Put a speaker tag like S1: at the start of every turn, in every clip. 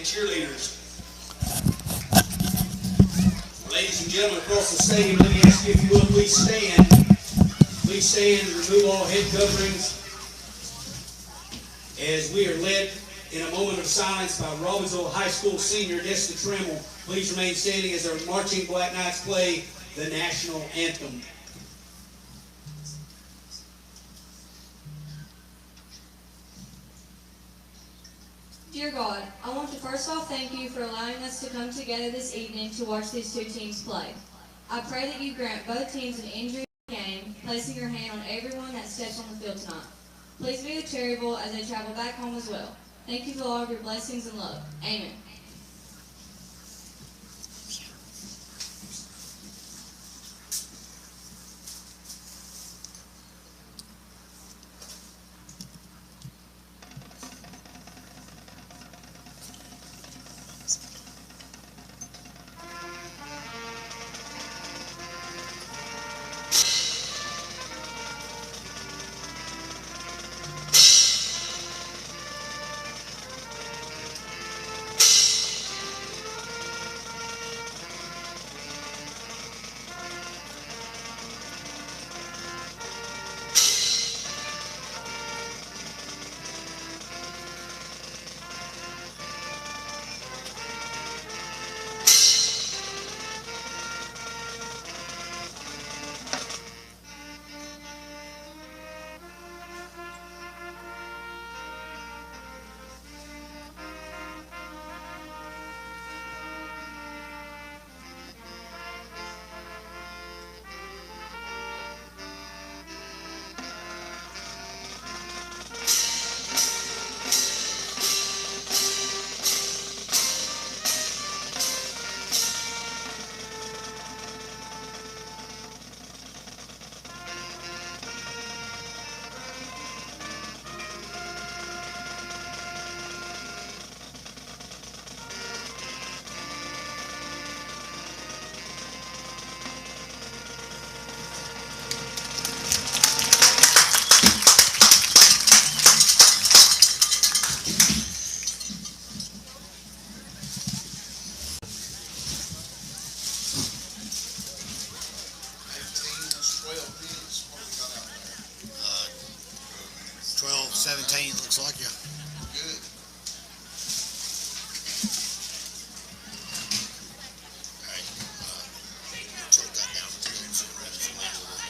S1: and cheerleaders. Ladies and gentlemen across the stadium, let me ask you if you will please stand. Please stand and remove all head coverings as we are led in a moment of silence by Robbinsville High School senior Nesta Trammell. Please remain standing as our marching Black Knights play the national anthem.
S2: Dear God, I want to first off thank you for allowing us to come together this evening to watch these two teams play. I pray that you grant both teams an injury game, placing your hand on everyone that steps on the field tonight. Please be with Cherryville as they travel back home as well. Thank you for all of your blessings and love. Amen.
S3: Looks like you. Good. Okay. Choke that down to it. So we're ready for that a little more.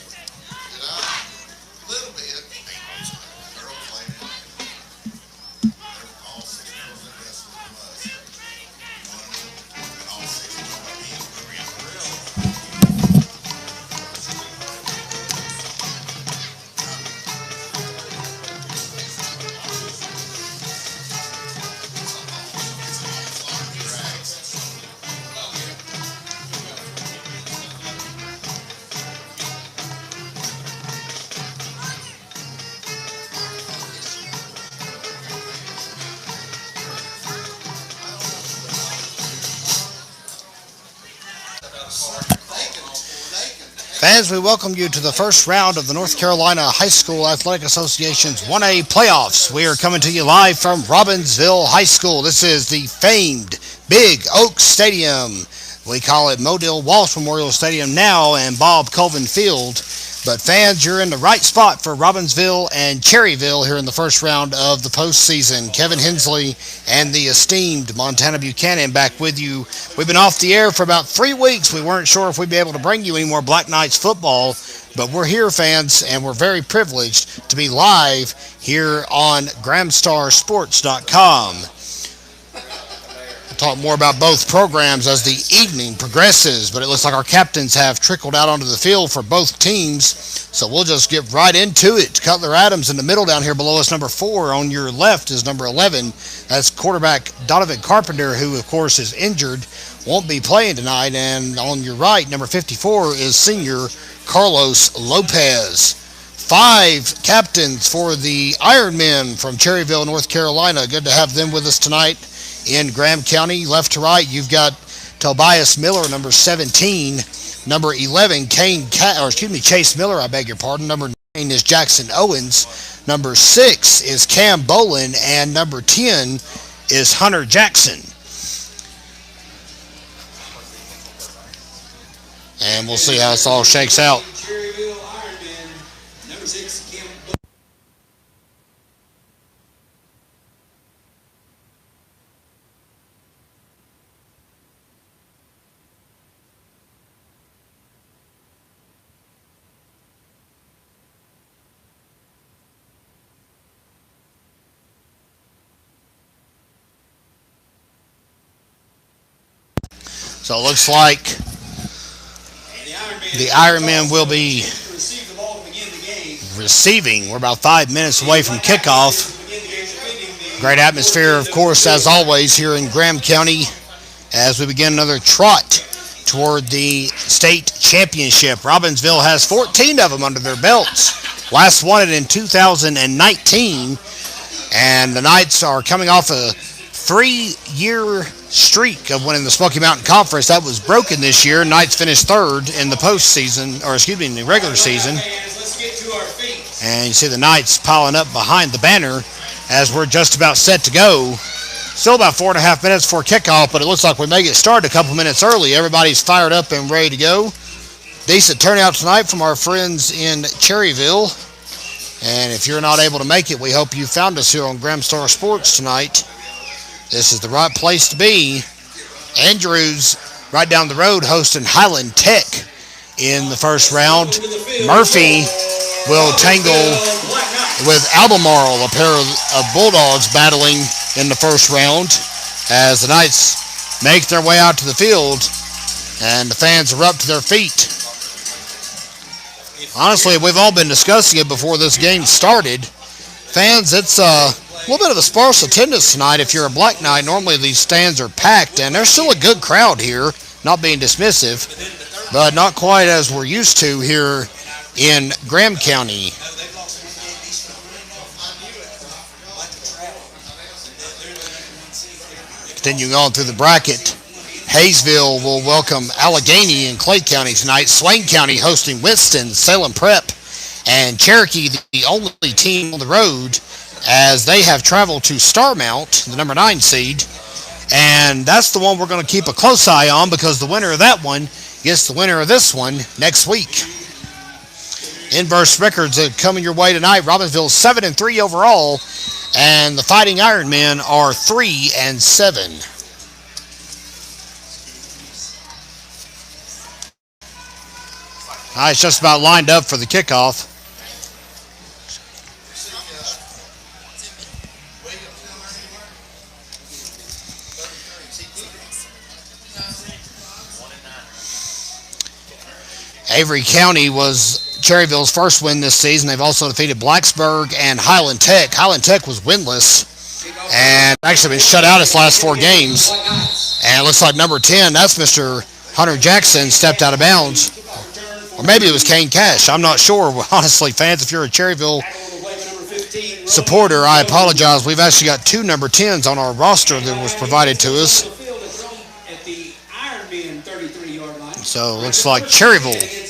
S3: Did I? A little bit. Girl playing. All 6 girls in wrestling from us. And all 6 girls in
S4: Fans, we welcome you to the first round of the North Carolina High School Athletic Association's 1A playoffs. We are coming to you live from Robbinsville High School. This is the famed Big Oak Stadium. We call it Modell Walsh Memorial Stadium now and Bob Colvin Field. But fans, you're in the right spot for Robbinsville and Cherryville here in the first round of the postseason. Kevin Hensley and the esteemed Montana Buchanan back with you. We've been off the air for about 3 weeks. We weren't sure if we'd be able to bring you any more Black Knights football, but we're here, fans, and we're very privileged to be live here on GramstarSports.com. Talk more about both programs as the evening progresses, but it looks like our captains have trickled out onto the field for both teams, so we'll just get right into it. Cutler Adams in the middle down here below us, number 4. On your left is number 11. That's quarterback Donovan Carpenter, who of course is injured, won't be playing tonight. And on your right, number 54 is senior Carlos Lopez. 5 captains for the Ironmen from Cherryville, North Carolina. Good to have them with us tonight. In Graham County, left to right, you've got Tobias Miller, number 17. Number 11, Chase Miller, I beg your pardon. Number 9 is Jackson Owens. Number 6 is Cam Bolin. And number 10 is Hunter Jackson. And we'll see how this all shakes out.
S1: Cherryville Ironmen, number 6, Kim.
S4: So it looks like the Ironmen will be receiving. We're about 5 minutes away from kickoff. Great atmosphere, of course, as always, here in Graham County as we begin another trot toward the state championship. Robbinsville has 14 of them under their belts. Last won it in 2019, and the Knights are coming off a 3-year streak of winning the Smoky Mountain Conference. That was broken this year. Knights finished third in the postseason, or excuse me, in the regular season. And you see the Knights piling up behind the banner as we're just about set to go. Still about 4.5 minutes before kickoff, but it looks like we may get started a couple minutes early. Everybody's fired up and ready to go. Decent turnout tonight from our friends in Cherryville. And if you're not able to make it, we hope you found us here on Graham Star Sports tonight. This is the right place to be. Andrews right down the road hosting Highland Tech in the first round. Murphy will tangle with Albemarle, a pair of Bulldogs battling in the first round as the Knights make their way out to the field and the fans are up to their feet. Honestly, we've all been discussing it before this game started. Fans, it's a little bit of a sparse attendance tonight. If you're a Black Knight, normally these stands are packed, and there's still a good crowd here, not being dismissive, but not quite as we're used to here in Graham County. Continuing on through the bracket, Hayesville will welcome Allegheny in Clay County tonight. Swain County hosting Winston, Salem Prep, and Cherokee, the only team on the road, as they have traveled to Starmount, the number 9 seed. And that's the one we're going to keep a close eye on because the winner of that one gets the winner of this one next week. Inverse records are coming your way tonight. Robbinsville 7-3 overall, and the Fighting Ironmen are 3-7. It's just about lined up for the kickoff. Avery County was Cherryville's first win this season. They've also defeated Blacksburg and Highland Tech. Highland Tech was winless and actually been shut out its last 4 games. And it looks like number 10, that's Mr. Hunter Jackson, stepped out of bounds. Or maybe it was Kane Cash. I'm not sure. Honestly, fans, if you're a Cherryville supporter, I apologize. We've actually got 2 number 10s on our roster that was provided to us. So it looks like Cherryville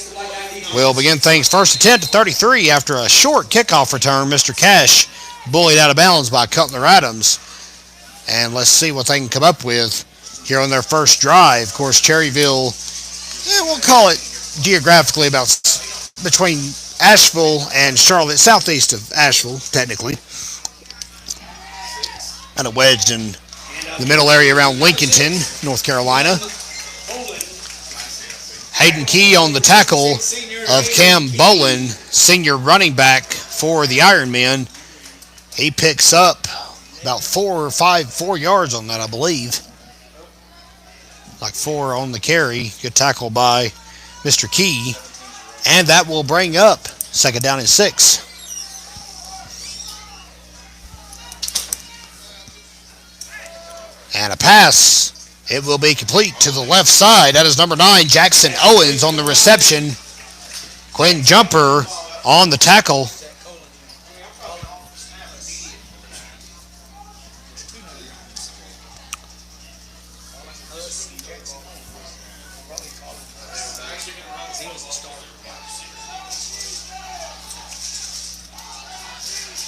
S4: will begin things first attempt at 33 after a short kickoff return. Mr. Cash bullied out of bounds by Cutler Adams. And let's see what they can come up with here on their first drive. Of course, Cherryville, we'll call it geographically about between Asheville and Charlotte, southeast of Asheville, technically. Kind of wedged in the middle area around Lincolnton, North Carolina. Hayden Key on the tackle of Cam Bolin, senior running back for the Ironmen. He picks up about 4 yards on that, I believe. Like 4 on the carry. Good tackle by Mr. Key. And that will bring up second down and 6. And a pass. It will be complete to the left side. That is number 9, Jackson Owens on the reception. Quinn Jumper on the tackle.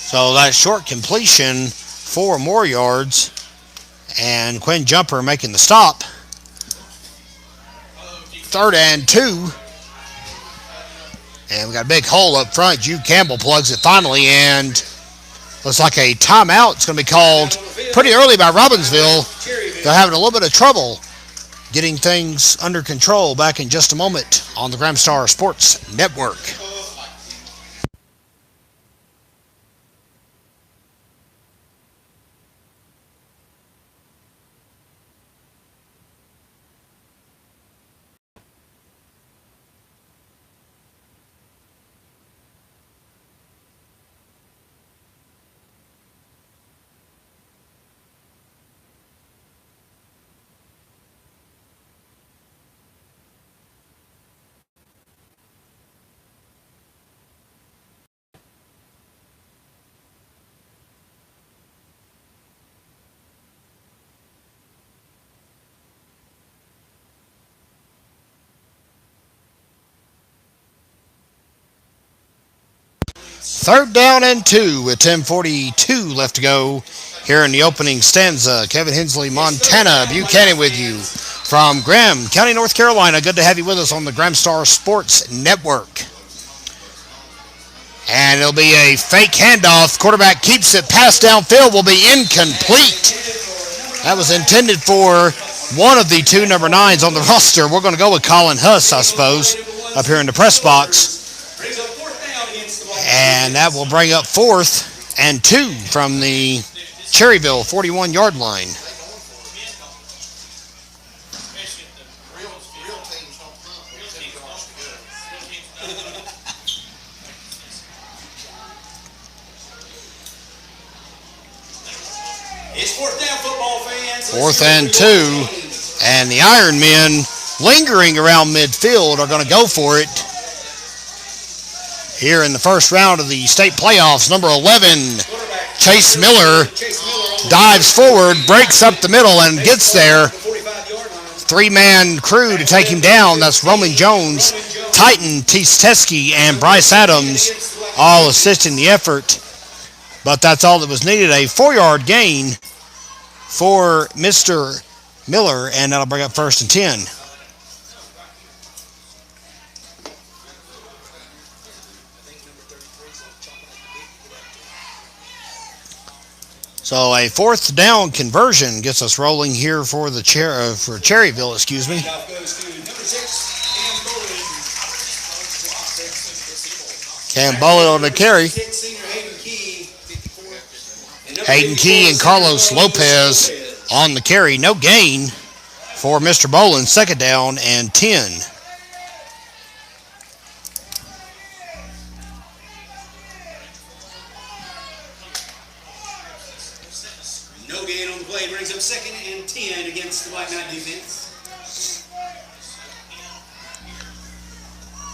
S4: So that short completion, 4 more yards. And Quinn Jumper making the stop. 3rd and 2 And we got a big hole up front. Jude Campbell plugs it finally, and looks like a timeout. It's going to be called pretty early by Robbinsville. They're having a little bit of trouble getting things under control. Back in just a moment on the Gramstar Sports Network. Third down and 2 with 10:42 left to go here in the opening stanza. Kevin Hensley, Montana Buchanan with you from Graham County, North Carolina. Good to have you with us on the Gramstar Sports Network. And it'll be a fake handoff. Quarterback keeps it. Pass downfield will be incomplete. That was intended for one of the two number 9s on the roster. We're going to go with Colin Huss, I suppose, up here in the press box. And that will bring up 4th and 2 from the Cherryville 41-yard line.
S1: It's 4th down, football fans.
S4: 4th and 2. And the Ironmen, lingering around midfield, are going to go for it. Here in the first round of the state playoffs, number 11, Chase Miller dives forward, breaks up the middle, and gets there. 3-man crew to take him down. That's Roman Jones, Titan Teske, and Bryce Adams, all assisting the effort. But that's all that was needed. A 4-yard gain for Mr. Miller, and that'll bring up 1st and 10. So a 4th down conversion gets us rolling here for the for Cherryville, excuse me. Cam Bullitt on the carry. Hayden Key and Carlos Lopez on the carry. No gain for Mr. Bolin. 2nd down and 10.
S1: No gain on the play. Brings up 2nd and 10 against the White Knight defense.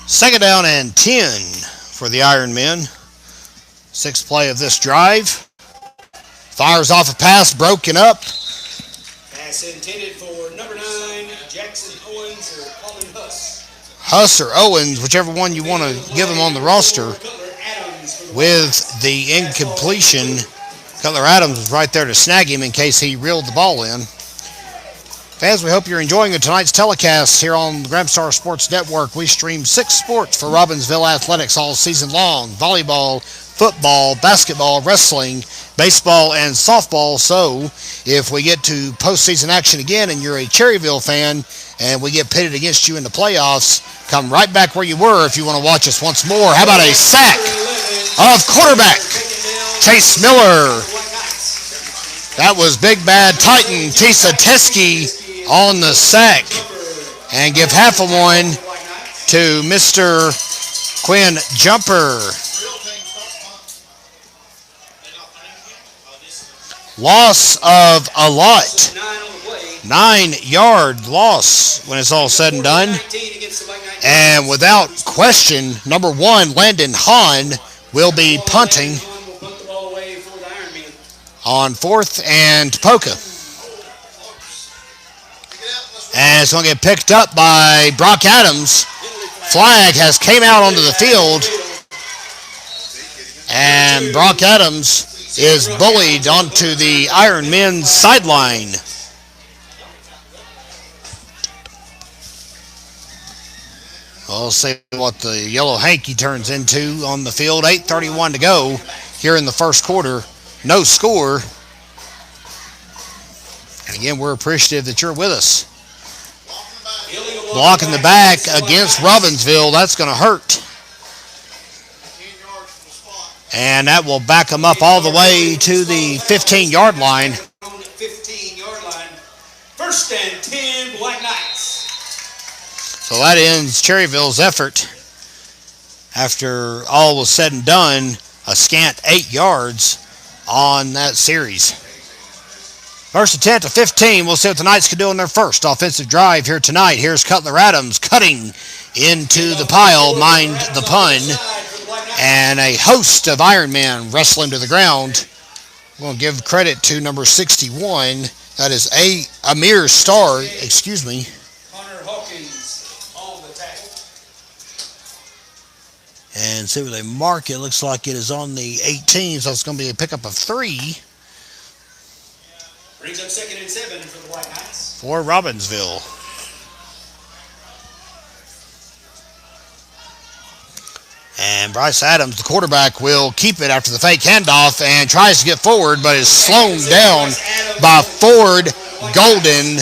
S4: 2nd down and 10 for the Ironmen. 6th play of this drive. Fires off a pass, broken up.
S1: Pass intended for number 9, Jackson Owens or Colin Huss.
S4: Huss or Owens, whichever one you want to give him on the roster. With the incompletion, Cutler Adams was right there to snag him in case he reeled the ball in. Fans, we hope you're enjoying tonight's telecast here on the Gramstar Sports Network. We stream 6 sports for Robbinsville Athletics all season long. Volleyball, football, basketball, wrestling, baseball, and softball. So if we get to postseason action again and you're a Cherryville fan and we get pitted against you in the playoffs, come right back where you were if you want to watch us once more. How about a sack of quarterback Chase Miller? That was Big Bad Titan Teske on the sack. And give half of one to Mr. Quinn Jumper. Loss of a lot. 9-yard loss when it's all said and done. And without question, number 1, Landon Hahn, will be punting on 4th and Poca. And it's going to get picked up by Brock Adams. Flag has came out onto the field. And Brock Adams is bullied onto the Ironmen's sideline. We'll see what the yellow hanky turns into on the field. 8:31 to go here in the first quarter. No score. And again, we're appreciative that you're with us. Blocking the back against Robbinsville. That's going to hurt. And that will back them up all the way to the 15-yard line.
S1: 15-yard line. First and 10, Black Knights.
S4: So that ends Cherryville's effort. After all was said and done, a scant 8 yards on that series. First attempt to 15. We'll see what the Knights can do on their first offensive drive here tonight. Here's Cutler Adams cutting into the pile, mind the pun. And a host of Ironmen wrestling to the ground. I'm going to give credit to number 61. That is Amir Starr, excuse me.
S1: Hunter Hawkins on the tackle.
S4: And see where they mark it. Looks like it is on the 18, so it's going to be a pickup of 3.
S1: Brings up 2nd and 7 for the Black Knights.
S4: For Robbinsville. And Bryce Adams, the quarterback, will keep it after the fake handoff and tries to get forward, but is slowed down by Ford Golden.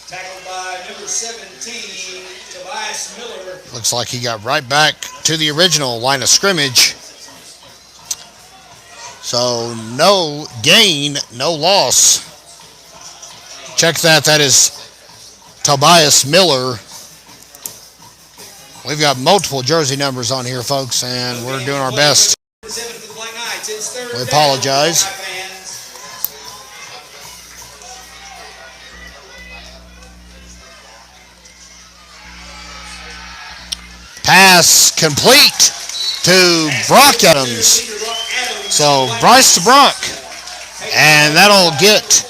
S1: Tackled by number 17, Tobias Miller.
S4: Looks like he got right back to the original line of scrimmage. So no gain, no loss. Check that. That is Tobias Miller. We've got multiple jersey numbers on here, folks, and we're doing our best. We apologize. Pass complete to Brock Adams. So Bryce to Brock. And that'll get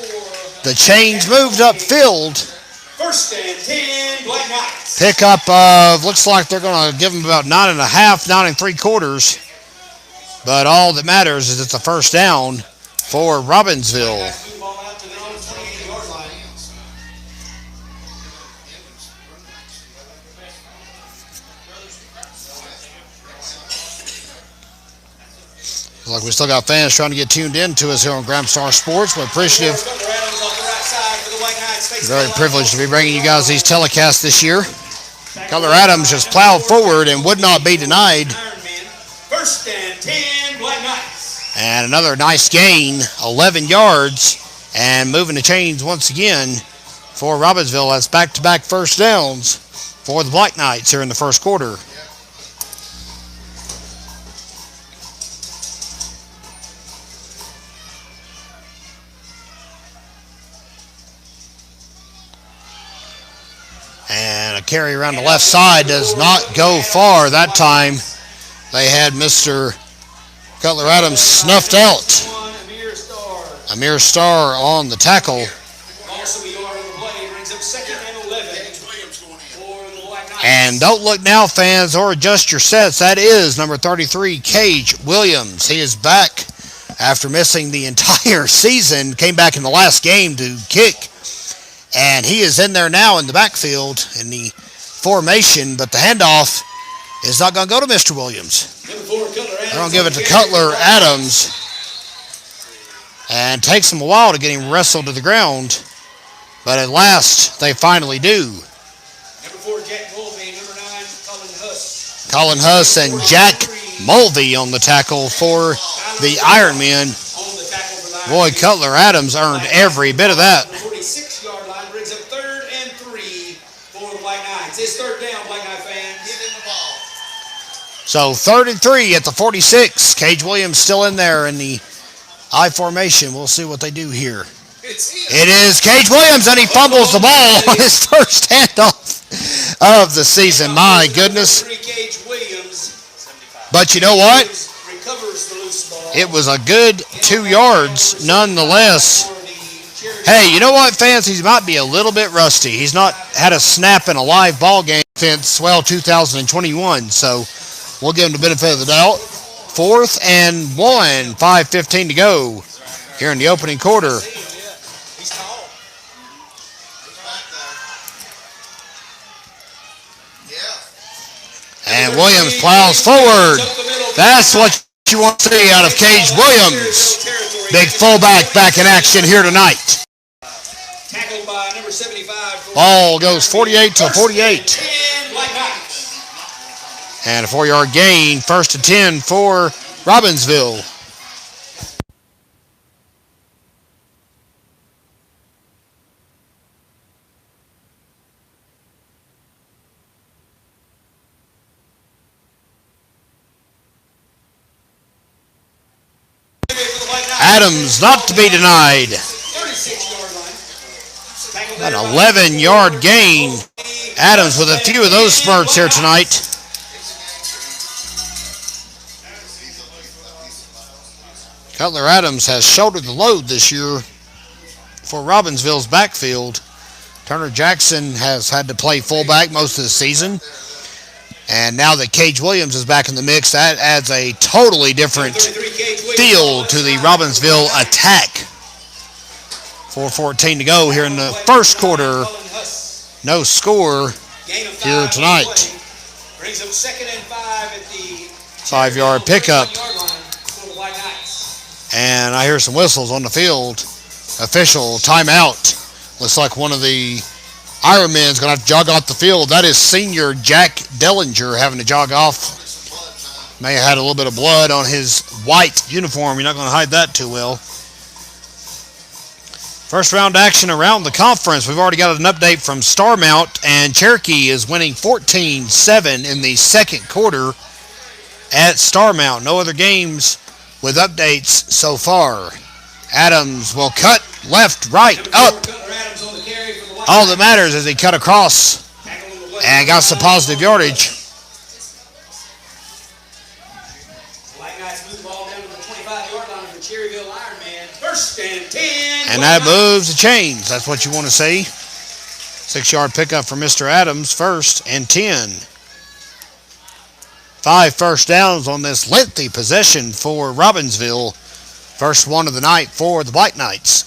S4: the chains moved upfield.
S1: First and 10, Black Knights.
S4: Pickup of, looks like they're going to give them about 9.5, 9 3/4. But all that matters is it's a first down for Robbinsville. Looks like we still got fans trying to get tuned in to us here on Gramstar Sports. We're appreciative. Very privileged to be bringing you guys these telecasts this year. Cutler Adams just plowed forward and would not be denied.
S1: First and 10, Black Knights.
S4: And another nice gain, 11 yards, and moving the chains once again for Robbinsville. That's back-to-back first downs for the Black Knights here in the first quarter. And a carry around the left side does not go far that time. They had Mr. Cutler Adams snuffed out. Amir Starr on the tackle. And don't look now, fans, or adjust your sets. That is number 33, Cage Williams. He is back after missing the entire season. Came back in the last game to kick. And he is in there now in the backfield in the formation, but the handoff is not going to go to Mr. Williams. They're going to give it to Cutler Adams. And it takes him a while to get him wrestled to the ground, but at last they finally do.
S1: Number 4, Jack Mulvey. Number 9, Colin Huss.
S4: Colin Huss and Jack Mulvey on the tackle for the Ironmen. Boy, Cutler Adams earned every bit of that.
S1: 46-yard line brings up 3rd and 3 for the Black Knights. It's 3rd down, Black Knight fans. Give him the ball.
S4: So 3rd and 3 at the 46. Cage Williams still in there in the I formation. We'll see what they do here. It is Cage Williams, and he fumbles the ball on his first handoff of the season. My goodness. But you know what? It was a good 2 yards nonetheless. Hey, you know what, fans? He might be a little bit rusty. He's not had a snap in a live ball game since, 2021. So we'll give him the benefit of the doubt. 4th and 1, 5:15 to go here in the opening quarter.
S3: He's tall. He's back there. Yeah.
S4: Williams plows forward. That's what you want to see out of Cage Williams. Big fullback back in action here tonight.
S1: Tackled by number 75.
S4: Ball goes 48 to 48. And a 4-yard gain, 1st and 10 for Robbinsville. Adams not to be denied. An 11-yard gain. Adams with a few of those spurts here tonight. Cutler Adams has shouldered the load this year for Robbinsville's backfield. Turner Jackson has had to play fullback most of the season. And now that Cage Williams is back in the mix, that adds a totally different feel to the Robbinsville attack. 4:14 to go here in the first quarter. No score here tonight. 5-yard pickup. And I hear some whistles on the field. Official timeout. Looks like one of the Ironmen is going to have to jog off the field. That is senior Jack Dellinger having to jog off. May have had a little bit of blood on his white uniform. You're not going to hide that too well. First round action around the conference. We've already got an update from Starmount, and Cherokee is winning 14-7 in the second quarter at Starmount. No other games with updates so far. Adams will cut left, right, up. All that matters is he cut across and got some positive yardage.
S1: Black Knights move the ball down to the 25-yard line of the Cherryville Ironmen. 1st and 10.
S4: And that moves the chains. That's what you want to see. 6-yard pickup for Mr. Adams. 1st and 10. 5 first downs on this lengthy possession for Robbinsville. First one of the night for the Black Knights.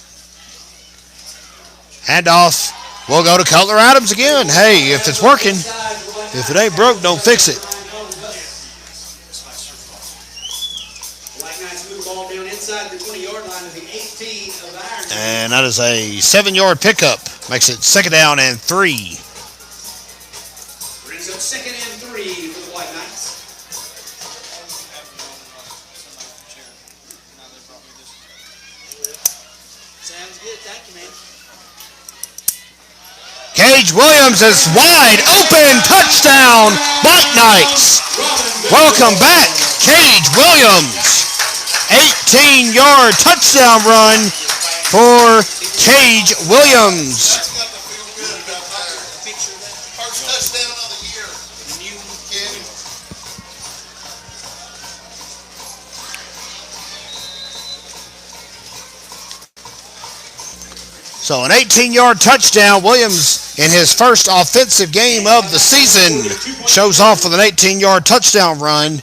S4: Handoff will go to Cutler Adams again. Hey, if it's working, if it ain't broke, don't fix it.
S1: Black Knights move the ball down inside the 20-yard line of the 18 of Ironmen.
S4: And that is a 7-yard pickup. Makes it 2nd down and 3.
S1: Brings up 2nd and 3 for the Black Knights. Sounds good. Thank you, man.
S4: Cage Williams is wide open. Touchdown, Black Knights. Welcome back, Cage Williams. 18-yard touchdown run for Cage Williams.
S3: First touchdown of the year. New kid.
S4: So an 18-yard touchdown. Williams, in his first offensive game of the season, shows off with an 18-yard touchdown run.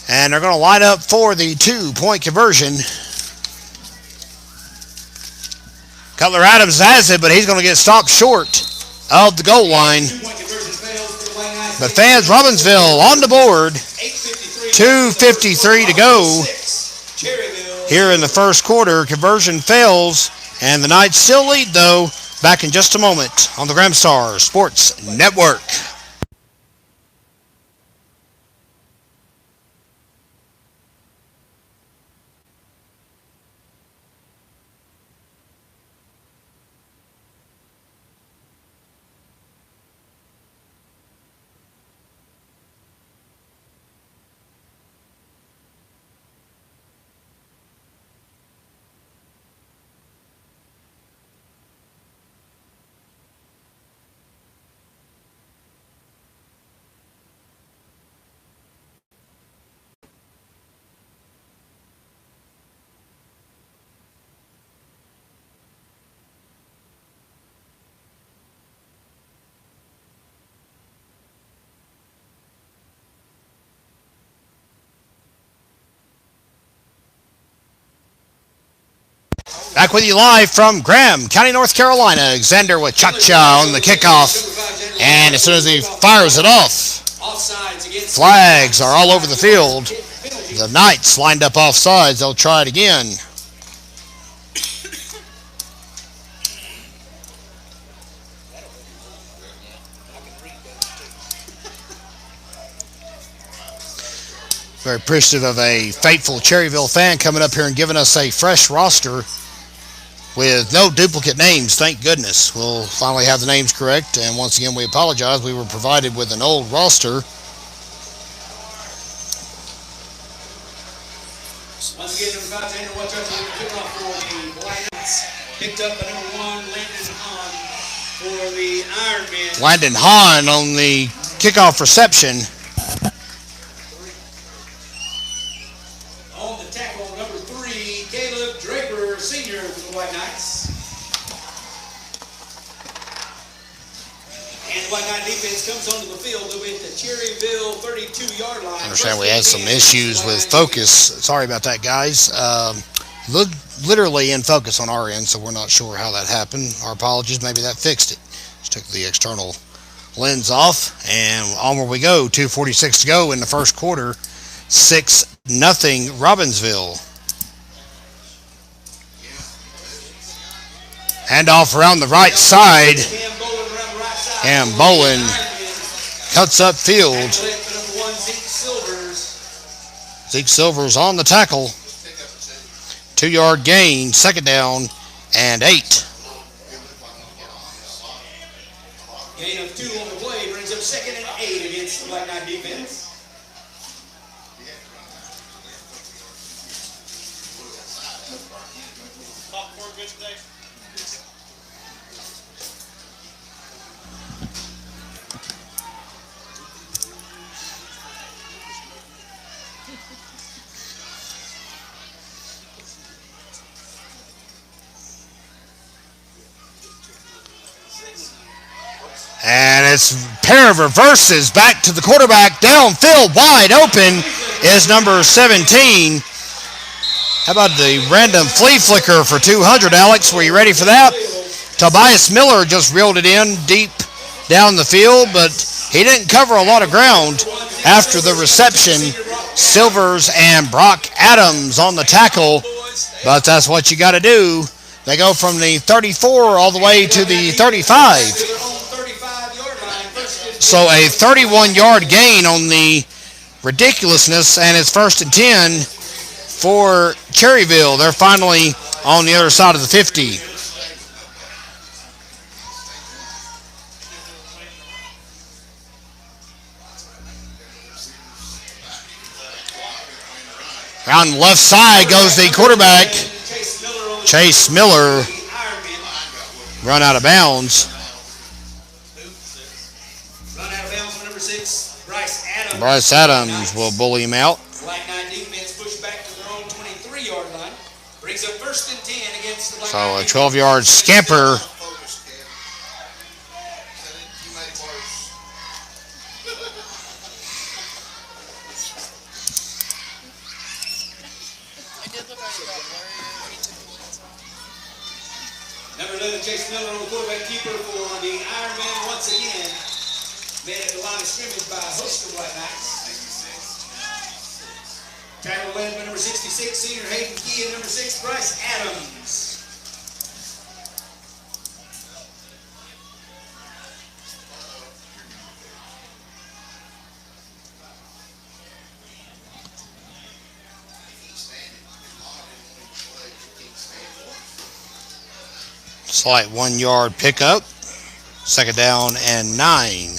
S4: And they're going to line up for the 2-point conversion. Cutler Adams has it, but he's going to get stopped short of the goal line. But fans, Robbinsville on the board. 2:53 to go here in the first quarter. Conversion fails, and the Knights still lead, though. Back in just a moment on the Gramstar Sports Network. Back with you live from Graham County, North Carolina. Xander with Cha-Cha on the kickoff. And as soon as he fires it off,
S1: Offsides against
S4: Flags are all over the field. The Knights lined up offsides. They'll try it again. Very appreciative of a faithful Cherryville fan coming up here and giving us a fresh roster with no duplicate names, thank goodness. We'll finally have the names correct, and once again we apologize. We were provided with an old roster.
S1: Once again, number 5, Tanner, watch out for the kickoff for the Black Knights. Picked up by number 1, Landon Hahn for the Ironmen.
S4: Landon Hahn on the kickoff reception.
S1: On the tackle, number 3, Caleb Draper, senior for the White Knights. And the White Knight defense comes onto the field with the Cherryville 32-yard line.
S4: I understand we had some issues with focus. Sorry about that, guys. Literally in focus on our end, so we're not sure how that happened. Our apologies. Maybe that fixed it. Just took the external lens off, and onward we go. 2:46 to go in the first quarter. 6-0 Robbinsville. Handoff around the right side. And Bolin cuts up field. Zeke Silvers on the tackle. 2-yard gain, 2nd down and 8.
S1: Gain of 2 on the play brings up 2nd and 8 against the Black Knight defense.
S4: And it's a pair of reverses back to the quarterback. Downfield, wide open is number 17. How about the random flea flicker for 200, Alex? Were you ready for that? Tobias Miller just reeled it in deep down the field, but he didn't cover a lot of ground after the reception. Silvers and Brock Adams on the tackle, but that's what you got to do. They go from the 34 all the way to the 35. So a 31-yard gain on the ridiculousness, and it's 1st and 10 for Cherryville. They're finally on the other side of the 50. Around the left side goes the quarterback, Chase Miller, run out of bounds. Bryce Adams will bully him out.
S1: Black Knight defense pushed back to their own 23-yard line. Brings up 1st and 10 against the Black Knight.
S4: So a 12-yard scamper.
S1: Number 11, Chase Miller on the quarterback keeper for the Ironmen once again. Made at the line of scrimmage by a host of Black Knights. Tackle led by number 66, senior Hayden Key, and number 6, Bryce Adams.
S4: Slight 1-yard pickup. 2nd down and 9.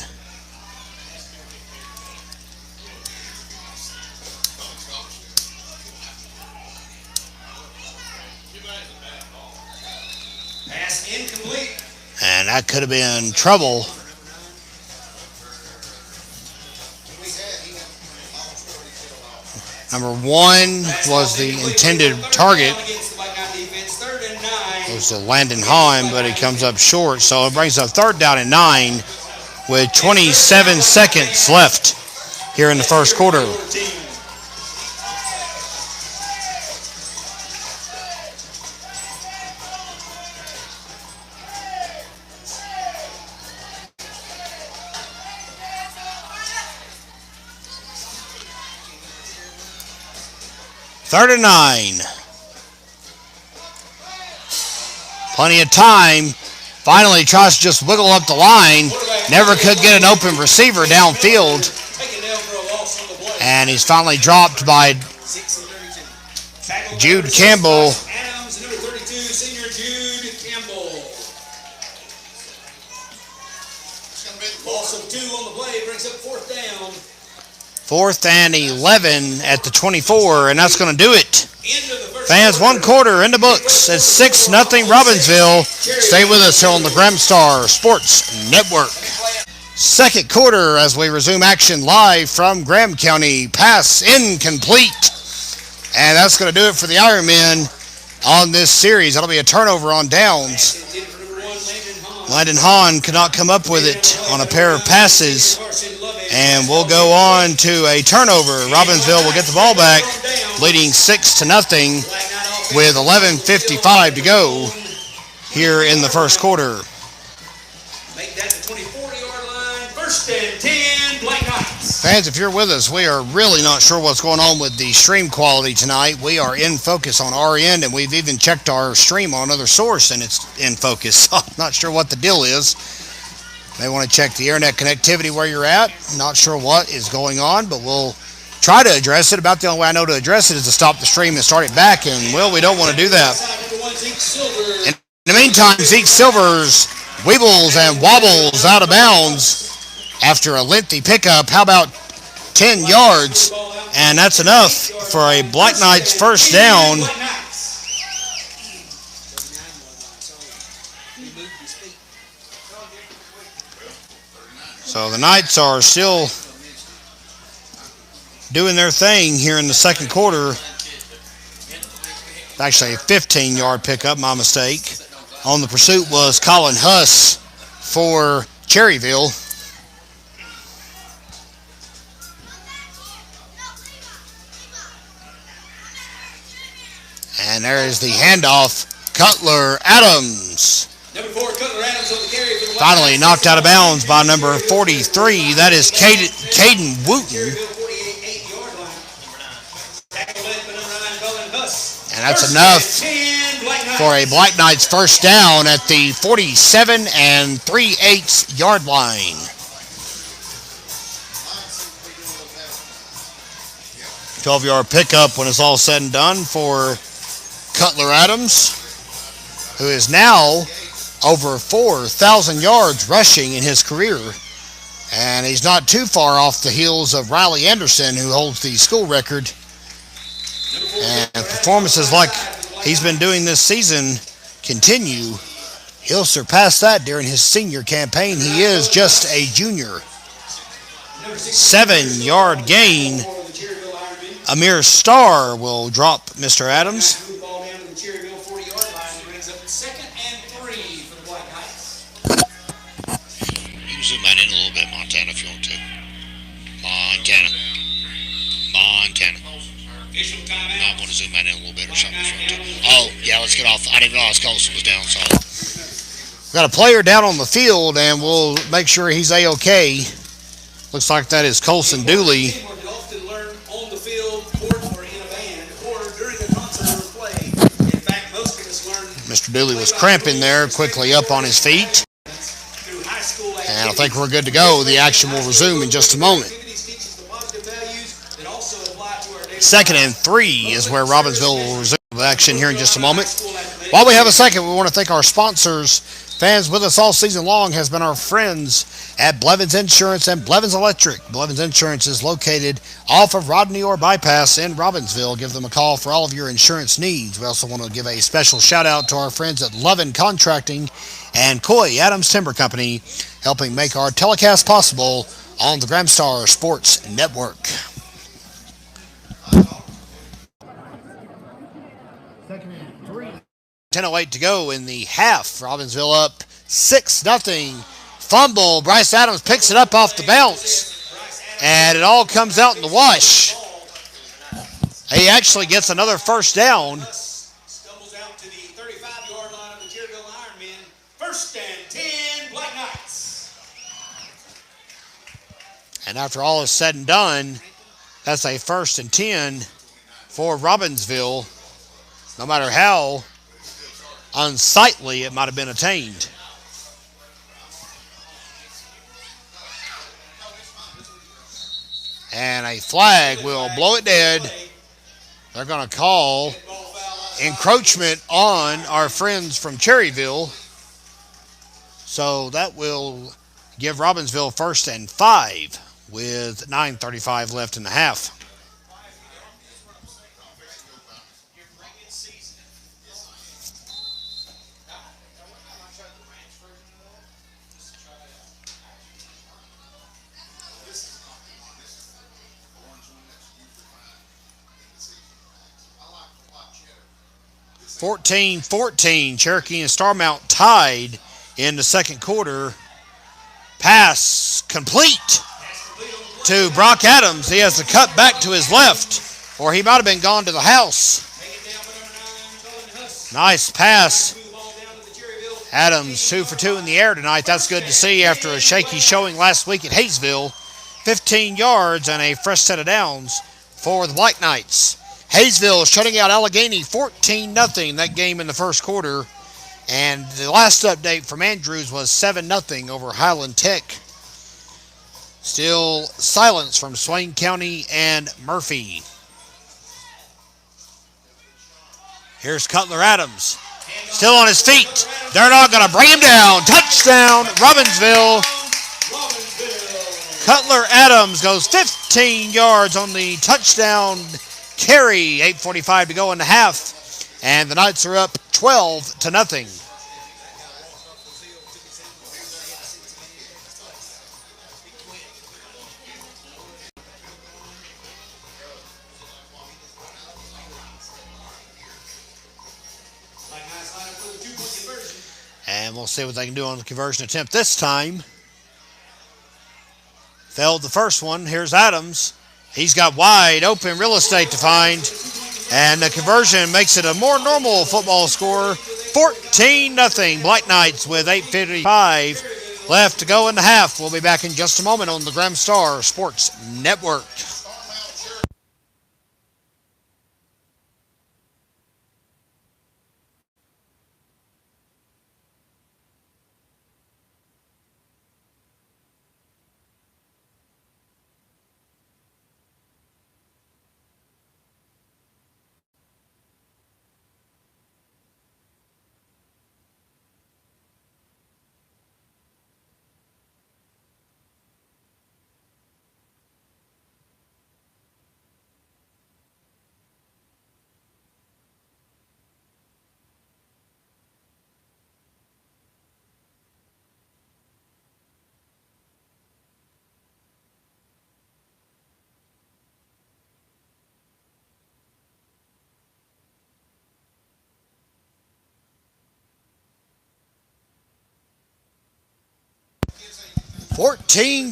S1: Pass incomplete.
S4: And that could have been trouble. Number 1 was the intended target. It was to Landon Hahn, but he comes up short. So it brings up 3rd down and 9 with 27 seconds left here in the first quarter. 3rd and 9. Plenty of time. Finally tries to just wiggle up the line. Never could get an open receiver downfield. And he's finally dropped by Jude Campbell.
S1: Adams, number 32, senior Jude Campbell. Loss of 2 on the play brings up 4th down.
S4: 4th and 11 at the 24, and that's going to do it. Fans, 1 quarter in the books. It's 6-0 Robbinsville. Stay with us here on the Gramstar Sports Network. 2nd quarter as we resume action live from Graham County. Pass incomplete. And that's going to do it for the Ironmen on this series. That'll be a turnover on downs. Landon Hahn could not come up with it on a pair of passes. And we'll go on to a turnover. Robbinsville will get the ball back, leading 6-0 with 11:55 to go here in the first quarter.
S1: Make that the 24-yard line. 1st and 10, Black Knights.
S4: Fans, if you're with us, we are really not sure what's going on with the stream quality tonight. We are in focus on our end, and we've even checked our stream on another source, and it's in focus. So I'm not sure what the deal is. May want to check the internet connectivity where you're at. Not sure what is going on, but we'll try to address it. About the only way I know to address it is to stop the stream and start it back, and, well, we don't want to do that. In the meantime, Zeke Silvers weebles and wobbles out of bounds after a lengthy pickup. How about 10 yards? And that's enough for a Black Knights first down. So the Knights are still doing their thing here in the second quarter. Actually a 15-yard pickup, my mistake. On the pursuit was Colin Huss for Cherryville. And there is the handoff. Cutler Adams.
S1: Number 4, Cutler Adams on the carry.
S4: Finally knocked out of bounds by number 43. That is Caden Wooten. And that's enough for a Black Knights first down at the 47 3/8 yard line. 12-yard pickup when it's all said and done for Cutler Adams, who is now over 4,000 yards rushing in his career. And he's not too far off the heels of Riley Anderson, who holds the school record. And performances like he's been doing this season continue. He'll surpass that during his senior campaign. He is just a junior. 7-yard gain. Amir Starr will drop Mr. Adams. You can zoom that in a little bit, Montana, if you want to. Montana. I want to zoom that in a little bit or something if you want to. Oh, yeah, let's get off. I didn't realize Colson was down, so. We've got a player down on the field, and we'll make sure he's A-OK. Looks like that is Colson Dooley. Mr. Dooley was cramping there, quickly up on his feet. And I think we're good to go. The action will resume in just a moment. 2nd and 3 is where Robbinsville will resume action here in just a moment. While we have a second, we want to thank our sponsors. Fans with us all season long has been our friends at Blevins Insurance and Blevins Electric. Blevins Insurance is located off of Rodney Orr Bypass in Robbinsville. Give them a call for all of your insurance needs. We also want to give a special shout out to our friends at Lovin Contracting and Coy Adams Timber Company, helping make our telecast possible on the Gramstar Sports Network. 10:08 to go in the half. Robbinsville up 6-0. Fumble. Bryce Adams picks it up off the bounce. And it all comes out in the wash. He actually gets another first down.
S1: Stumbles out to the 35-yard line of the Cherryville Ironmen. 1st and 10, Black Knights.
S4: And after all is said and done, that's a 1st and 10 for Robbinsville, no matter how unsightly it might have been attained. And a flag will blow it dead. They're going to call encroachment on our friends from Cherryville. So that will give Robbinsville 1st and 5 with 9:35 left in the half. (14-14), Cherokee and Starmount tied in the second quarter. Pass complete to Brock Adams. He has to cut back to his left, or he might have been gone to the house. Nice pass. Adams 2 for 2 in the air tonight. That's good to see after a shaky showing last week at Hayesville. 15 yards and a fresh set of downs for the Black Knights. Hayesville shutting out Allegheny 14-0 that game in the first quarter. And the last update from Andrews was 7-0 over Highland Tech. Still silence from Swain County and Murphy. Here's Cutler Adams. Still on his feet. They're not going to bring him down. Touchdown, Robbinsville. Cutler Adams goes 15 yards on the touchdown carry. 8:45 to go in the half. And the Knights are up 12-0. And we'll see what they can do on the conversion attempt this time. Failed the first one. Here's Adams. He's got wide open real estate to find. And the conversion makes it a more normal football score. 14-0. Black Knights with 8:55 left to go in the half. We'll be back in just a moment on the Graham Star Sports Network.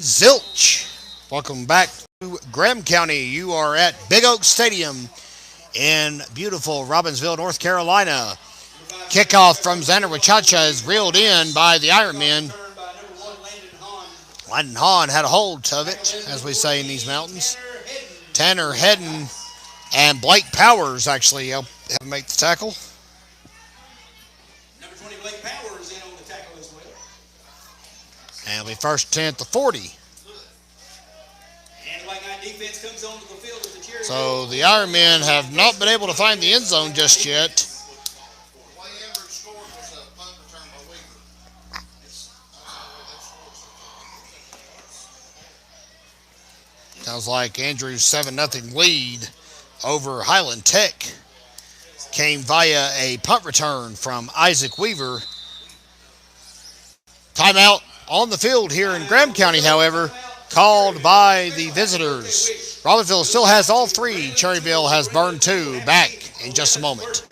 S4: Zilch. Welcome back to Graham County. You are at Big Oak Stadium in beautiful Robbinsville, North Carolina. Kickoff from Xander Wachacha is reeled in by the Ironmen. Landon Hahn had a hold of it, as we say in these mountains. Tanner Hedden and Blake Powers actually helped make the tackle.
S1: Number 20, Blake Powers, in on the tackle as well.
S4: And it'll be 1st and 10 at the 40.
S1: And Black Knight defense comes onto the field with the Cherryville.
S4: So the Ironmen have not been able to find the end zone just yet. Sounds like Andrew's 7-0 lead over Highland Tech came via a punt return from Isaac Weaver. Timeout on the field here in Graham County, however, called by the visitors. Robbinsville still has all three. Cherryville has burned two. Back in just a moment.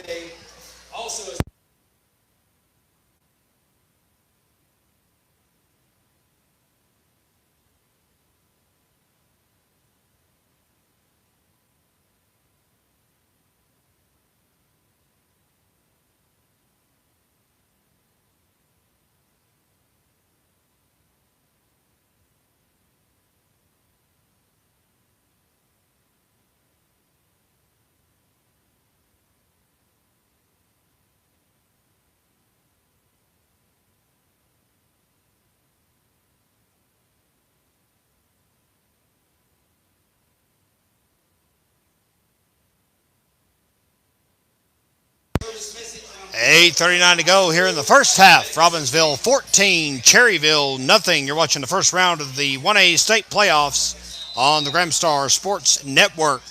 S4: 8:39 to go here in the first half. Robbinsville 14, Cherryville nothing. You're watching the first round of the 1A state playoffs on the Gramstar Sports Network.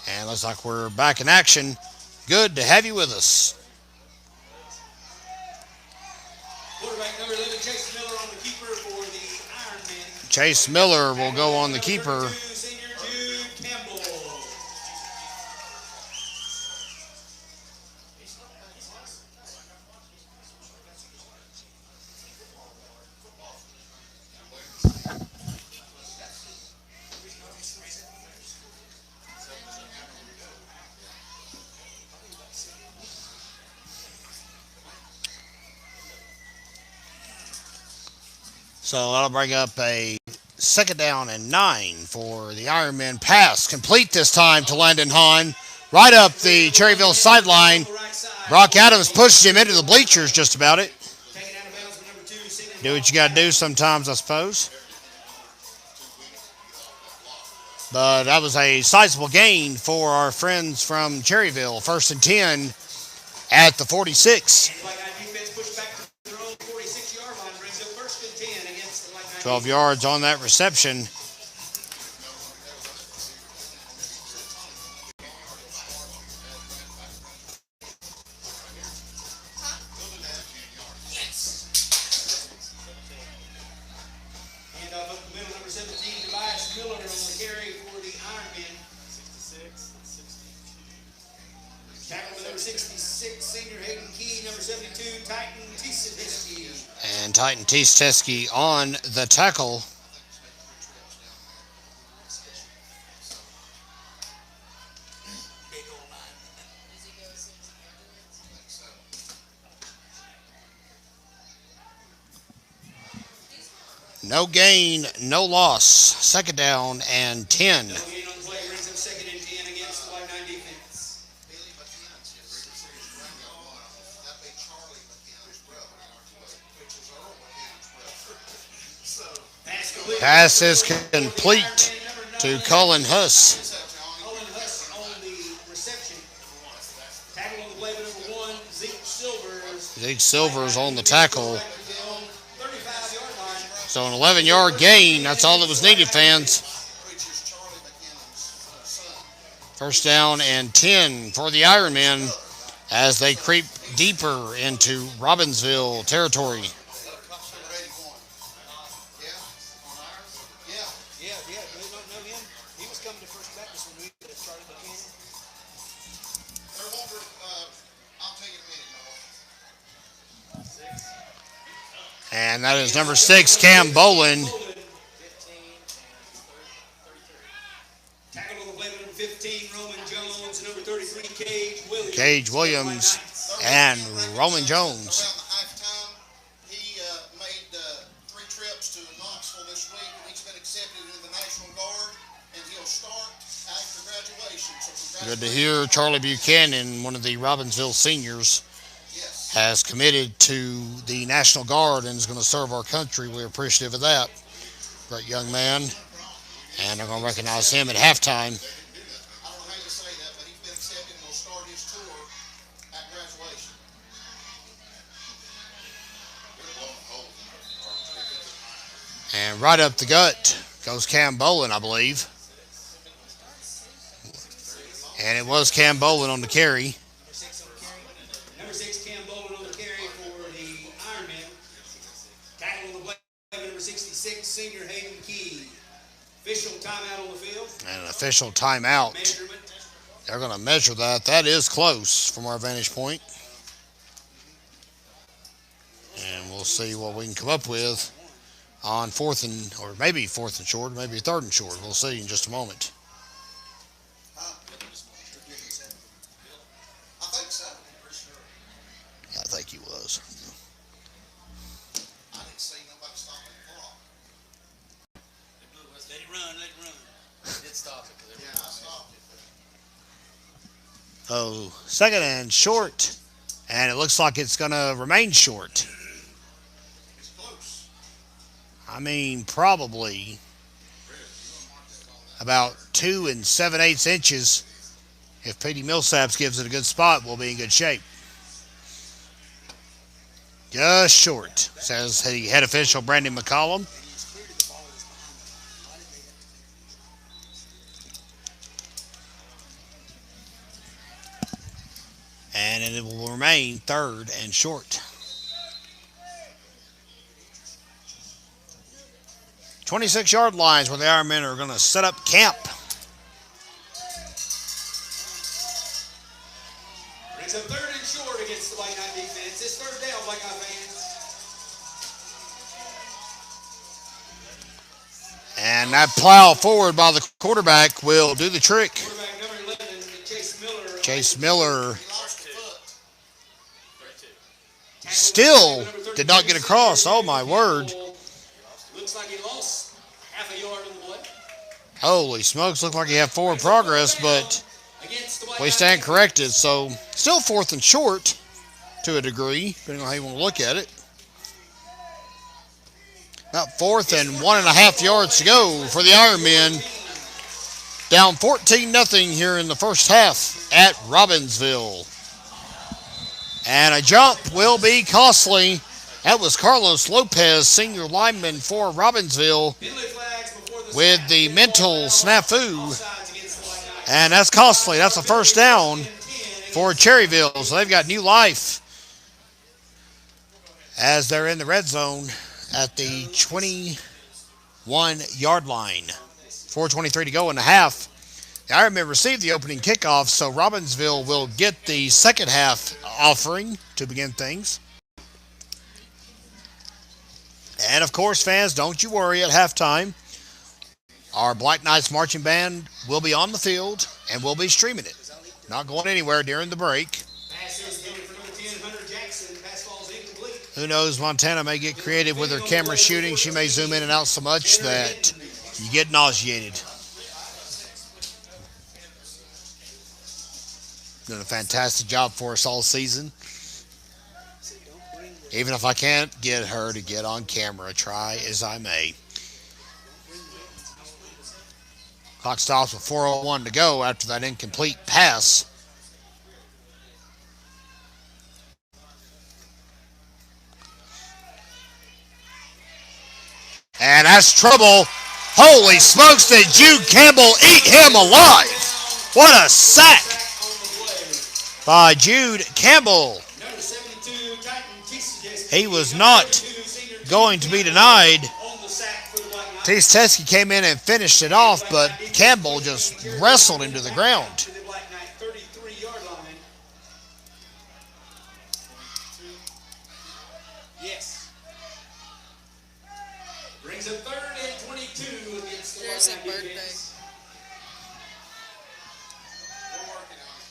S4: And looks like we're back in action. Good to have you with us.
S1: Quarterback number 11, Chase Miller on the keeper for the Ironmen.
S4: Chase Miller will go on the keeper.
S1: Senior Jude Campbell.
S4: So that'll bring up a 2nd down and 9 for the Ironmen. Pass complete this time to Landon Hahn. Right up the Cherryville sideline. Brock Adams pushes him into the bleachers just about it. Do what you got to do sometimes, I suppose. But that was a sizable gain for our friends from Cherryville. 1st and 10 at the 46. 12 yards on that reception.
S1: And up the middle, number 17, Tobias Miller on the carry for the Ironmen. 66, 62. Tackle number 66, senior Hayden Key, number 72, Titan Tisadisky.
S4: And Titan Tisadisky on the tackle. No gain, no loss. 2nd down and 10.
S1: No gain on the play, brings up 2nd and 10 against the Y9 defense.
S4: Pass is complete to Colin Huss.
S1: Colin Huss on the reception. Tackle on the play, number 1, Zeke Silvers.
S4: Zeke Silvers on the tackle.
S1: 35-yard line.
S4: So an 11-yard gain. That's all that was needed, fans. 1st down and 10 for the Ironmen as they creep deeper into Robbinsville territory. And that is number 6, Cam Bolin.
S1: Tackle on the play, number 15, Roman Jones, number 33, Cage Williams.
S4: Cage Williams and Roman Jones.
S3: He made 3 trips to Knoxville this week, and he's been accepted into the National Guard, and he'll start after graduation. So
S4: Good to hear Charlie Buchanan, one of the Robbinsville seniors, has committed to the National Guard and is going to serve our country. We're appreciative of that. Great young man. And they're going to recognize him at halftime.
S3: I don't know how you say that, but he's been accepted and will start his tour at graduation.
S4: And right up the gut goes Cam Bolin, I believe. And it was Cam Bolin on the carry.
S1: Number 6, Cam Bolin on the carry for the Ironmen. Tackle on the play, number 66, senior Hayden Key. Official timeout on the field.
S4: And an official timeout.
S1: Measurement.
S4: They're going to measure that. That is close from our vantage point. And we'll see what we can come up with on 4th and, or maybe 4th and short, maybe 3rd and short. We'll see in just a moment.
S3: I think so.
S4: Yeah, I think he was.
S3: I didn't see nobody stop the clock.
S1: Let it run, let it run.
S5: Did stop it because
S3: Yeah, I stopped it.
S4: Oh, 2nd and short. And it looks like it's going to remain short.
S3: It's close.
S4: I mean, probably about 2 7/8 inches. If Petey Millsaps gives it a good spot, we'll be in good shape. Just short, says the head official, Brandon McCollum. And it will remain 3rd and short. 26-yard lines where the Ironmen are going to set up camp.
S1: Brings up 3rd and short against the White Knight defense. It's 3rd down, White Knight fans.
S4: And that plow forward by the quarterback will do the trick.
S1: Quarterback number 11, Chase Miller.
S4: Chase Miller
S3: He lost the foot.
S4: still did not get across. Oh, my word.
S1: Looks like he lost half a yard in the play.
S4: Holy smokes, looked like he had forward progress, but we stand corrected. So still 4th and short to a degree, depending on how you want to look at it. About 4th and 1.5 yards to go for the Ironmen. Down 14-0 here in the first half at Robbinsville. And a jump will be costly. That was Carlos Lopez, senior lineman for Robbinsville, with the mental snafu. And that's costly. That's a first down for Cherryville. So they've got new life as they're in the red zone at the 21-yard line. 4:23 to go in the half. The Ironmen received the opening kickoff, so Robbinsville will get the second half offering to begin things. And, of course, fans, don't you worry at halftime. Our Black Knights Marching Band will be on the field, and we'll be streaming it. Not going anywhere during the break. Who knows, Montana may get creative with her camera shooting. She may zoom in and out so much that you get nauseated. Doing a fantastic job for us all season. Even if I can't get her to get on camera, try as I may. Clock stops with 4:01 to go after that incomplete pass. And that's trouble. Holy smokes, did Jude Campbell eat him alive? What a sack by Jude Campbell. He was not going to be denied. Teske came in and finished it off, but Campbell just wrestled him to the ground.
S1: Yes. Brings a 3rd and 22 against the
S5: There's a
S1: White Knight
S5: birthday.
S1: defense.
S3: We're working on it.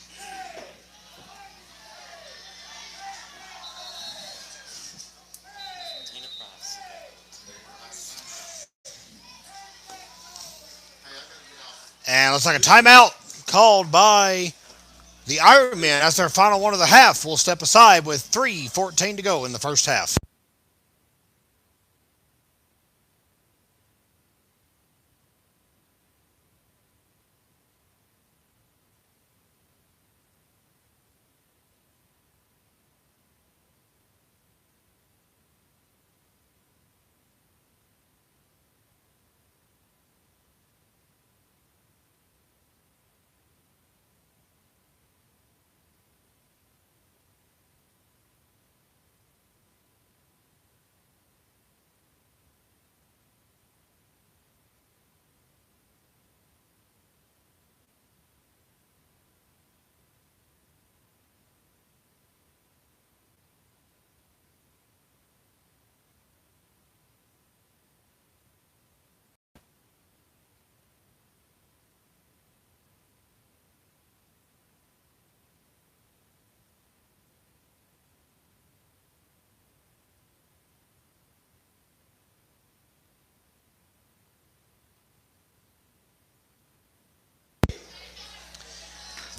S4: And looks like a timeout called by the Ironmen. That's their final one of the half. We'll step aside with 3:14 to go in the first half.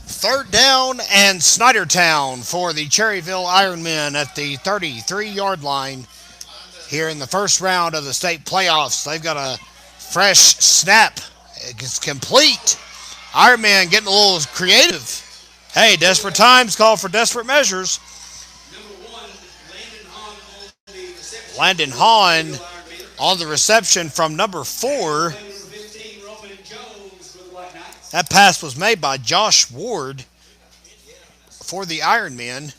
S4: Third down and Snydertown for the Cherryville Ironmen at the 33-yard line here in the first round of the state playoffs. They've got a fresh snap. It's complete. Ironmen getting a little creative. Hey, desperate times call for desperate measures.
S1: Number 1, Landon Hahn on the reception.
S4: Landon Hahn on the reception from number 4.
S1: Number 15, Roman Jones for the White Knights.
S4: That pass was made by Josh Ward for the Ironmen.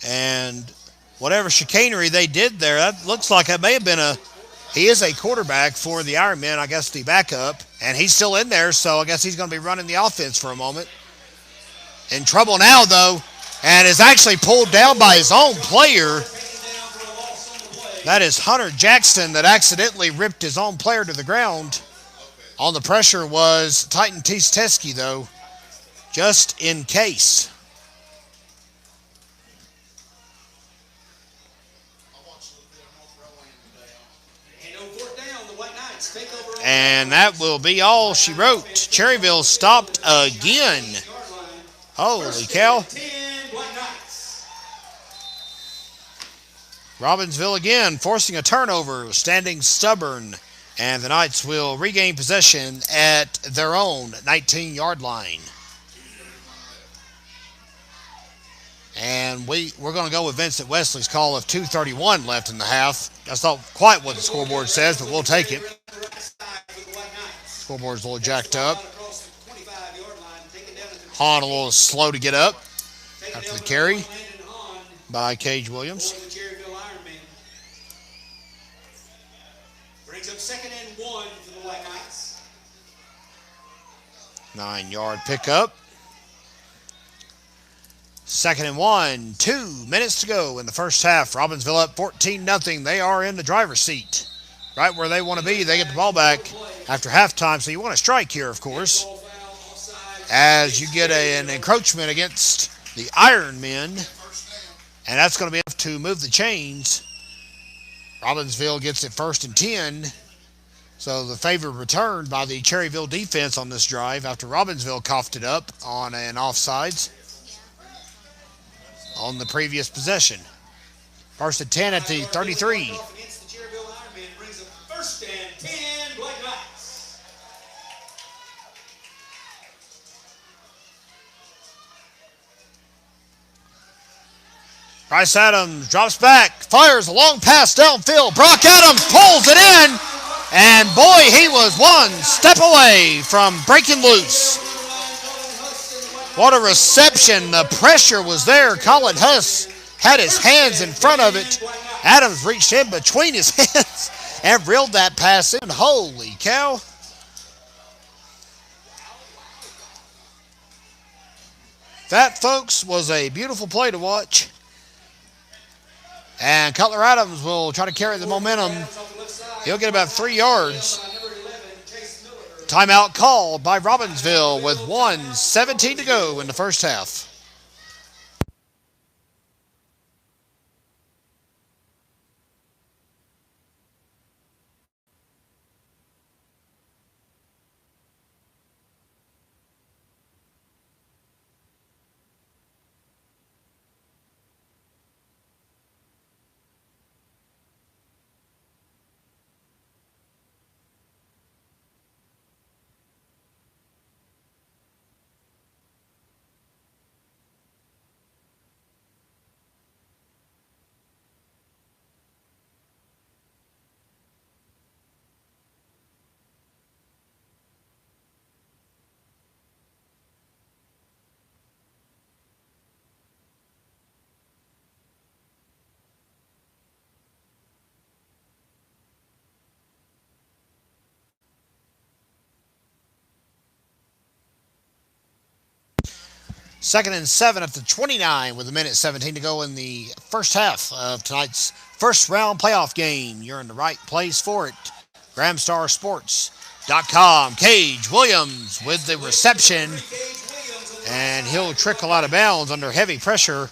S4: And whatever chicanery they did there, that looks like it may have been he is a quarterback for the Ironmen, I guess the backup. And he's still in there, so I guess he's going to be running the offense for a moment. In trouble now, though, and is actually pulled down by his own player. That is Hunter Jackson that accidentally ripped his own player to the ground. On the pressure was Titan Teske, though, just in case. And that will be all she wrote. Cherryville stopped again. Holy cow. Robbinsville again forcing a turnover, standing stubborn. And the Knights will regain possession at their own 19-yard line. And we're going to go with Vincent Wesley's call of 2:31 left in the half. That's not quite what the scoreboard says, but we'll take it. Scoreboard's a little jacked up. Hahn a little slow to get up after the carry by Cage Williams.
S1: Brings up 2nd and 1 for the White Knights.
S4: 9-yard pickup. 2nd and 1. 2 minutes to go in the first half. Robbinsville up 14-0. They are in the driver's seat. Right where they want to be. They get the ball back after halftime. So you want to strike here, of course, as you get an encroachment against the Ironmen. And that's going to be enough to move the chains. Robbinsville gets it 1st and 10. So the favor returned by the Cherryville defense on this drive after Robbinsville coughed it up on an offsides on the previous possession. 1st and 10 at the 33.
S1: First and 10, Black Knights.
S4: Bryce Adams drops back, fires a long pass downfield. Brock Adams pulls it in, and boy, he was one step away from breaking loose. What a reception. The pressure was there. Colin Huss had his hands in front of it. Adams reached in between his hands and reeled that pass in. Holy cow. That, folks, was a beautiful play to watch. And Cutler Adams will try to carry the momentum. He'll get about 3 yards. Timeout called by Robbinsville with 1:17 to go in the first half. Second and 7 at the 29 with 1:17 to go in the first half of tonight's first round playoff game. You're in the right place for it. GramstarSports.com. Cage Williams with the reception, and he'll trickle out of bounds under heavy pressure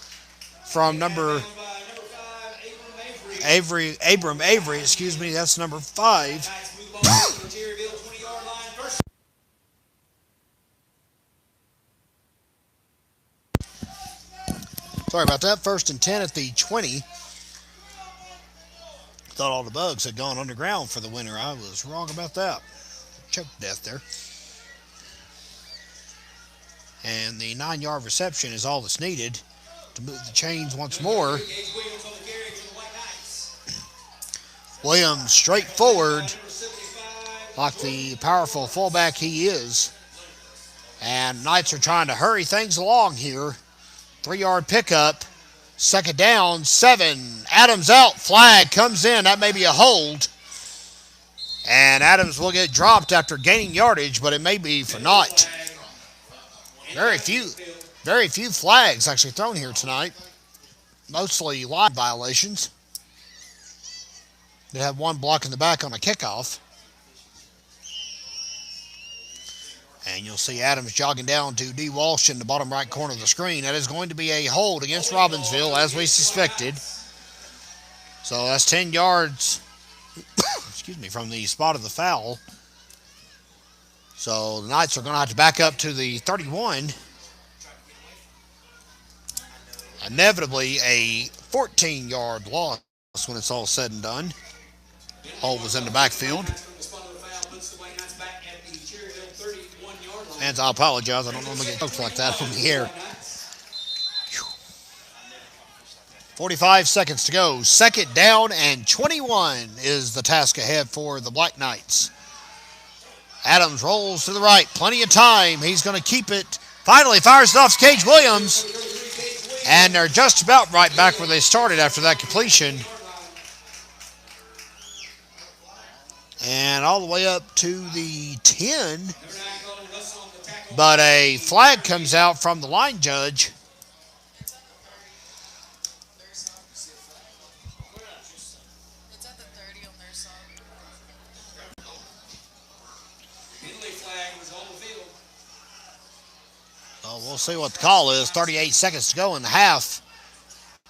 S4: from number Avery. That's number 5. Sorry about that. 1st and 10 at the 20. Thought all the bugs had gone underground for the winter. I was wrong about that. Choke to death there. And the 9-yard reception is all that's needed to move the chains once more.
S1: Gage Williams on the carry for the White Knights.
S4: Williams straight forward
S1: Number 75.
S4: like the powerful fullback he is. And Knights are trying to hurry things along here. 3-yard pickup. Second down, 7. Adams out. Flag comes in. That may be a hold. And Adams will get dropped after gaining yardage, but it may be for naught. Very few flags actually thrown here tonight. Mostly line violations. They have one block in the back on a kickoff. And you'll see Adams jogging down to D. Walsh in the bottom right corner of the screen. That is going to be a hold against Robbinsville, as we suspected. So that's 10 yards from the spot of the foul. So the Knights are going to have to back up to the 31. Inevitably a 14-yard loss when it's all said and done. Hold was in the backfield. And I apologize. I don't normally get jokes like that from the air. 45 seconds to go. Second down and 21 is the task ahead for the Black Knights. Adams rolls to the right. Plenty of time. He's going to keep it. Finally fires it off to Gage Williams. And they're just about right back where they started after that completion. And all the way up to the 10. But a flag comes out from the line judge.
S5: It's at the 30 on their side.
S1: Penalty flag was on the field.
S4: So we'll see what the call is. 38 seconds to go in the half.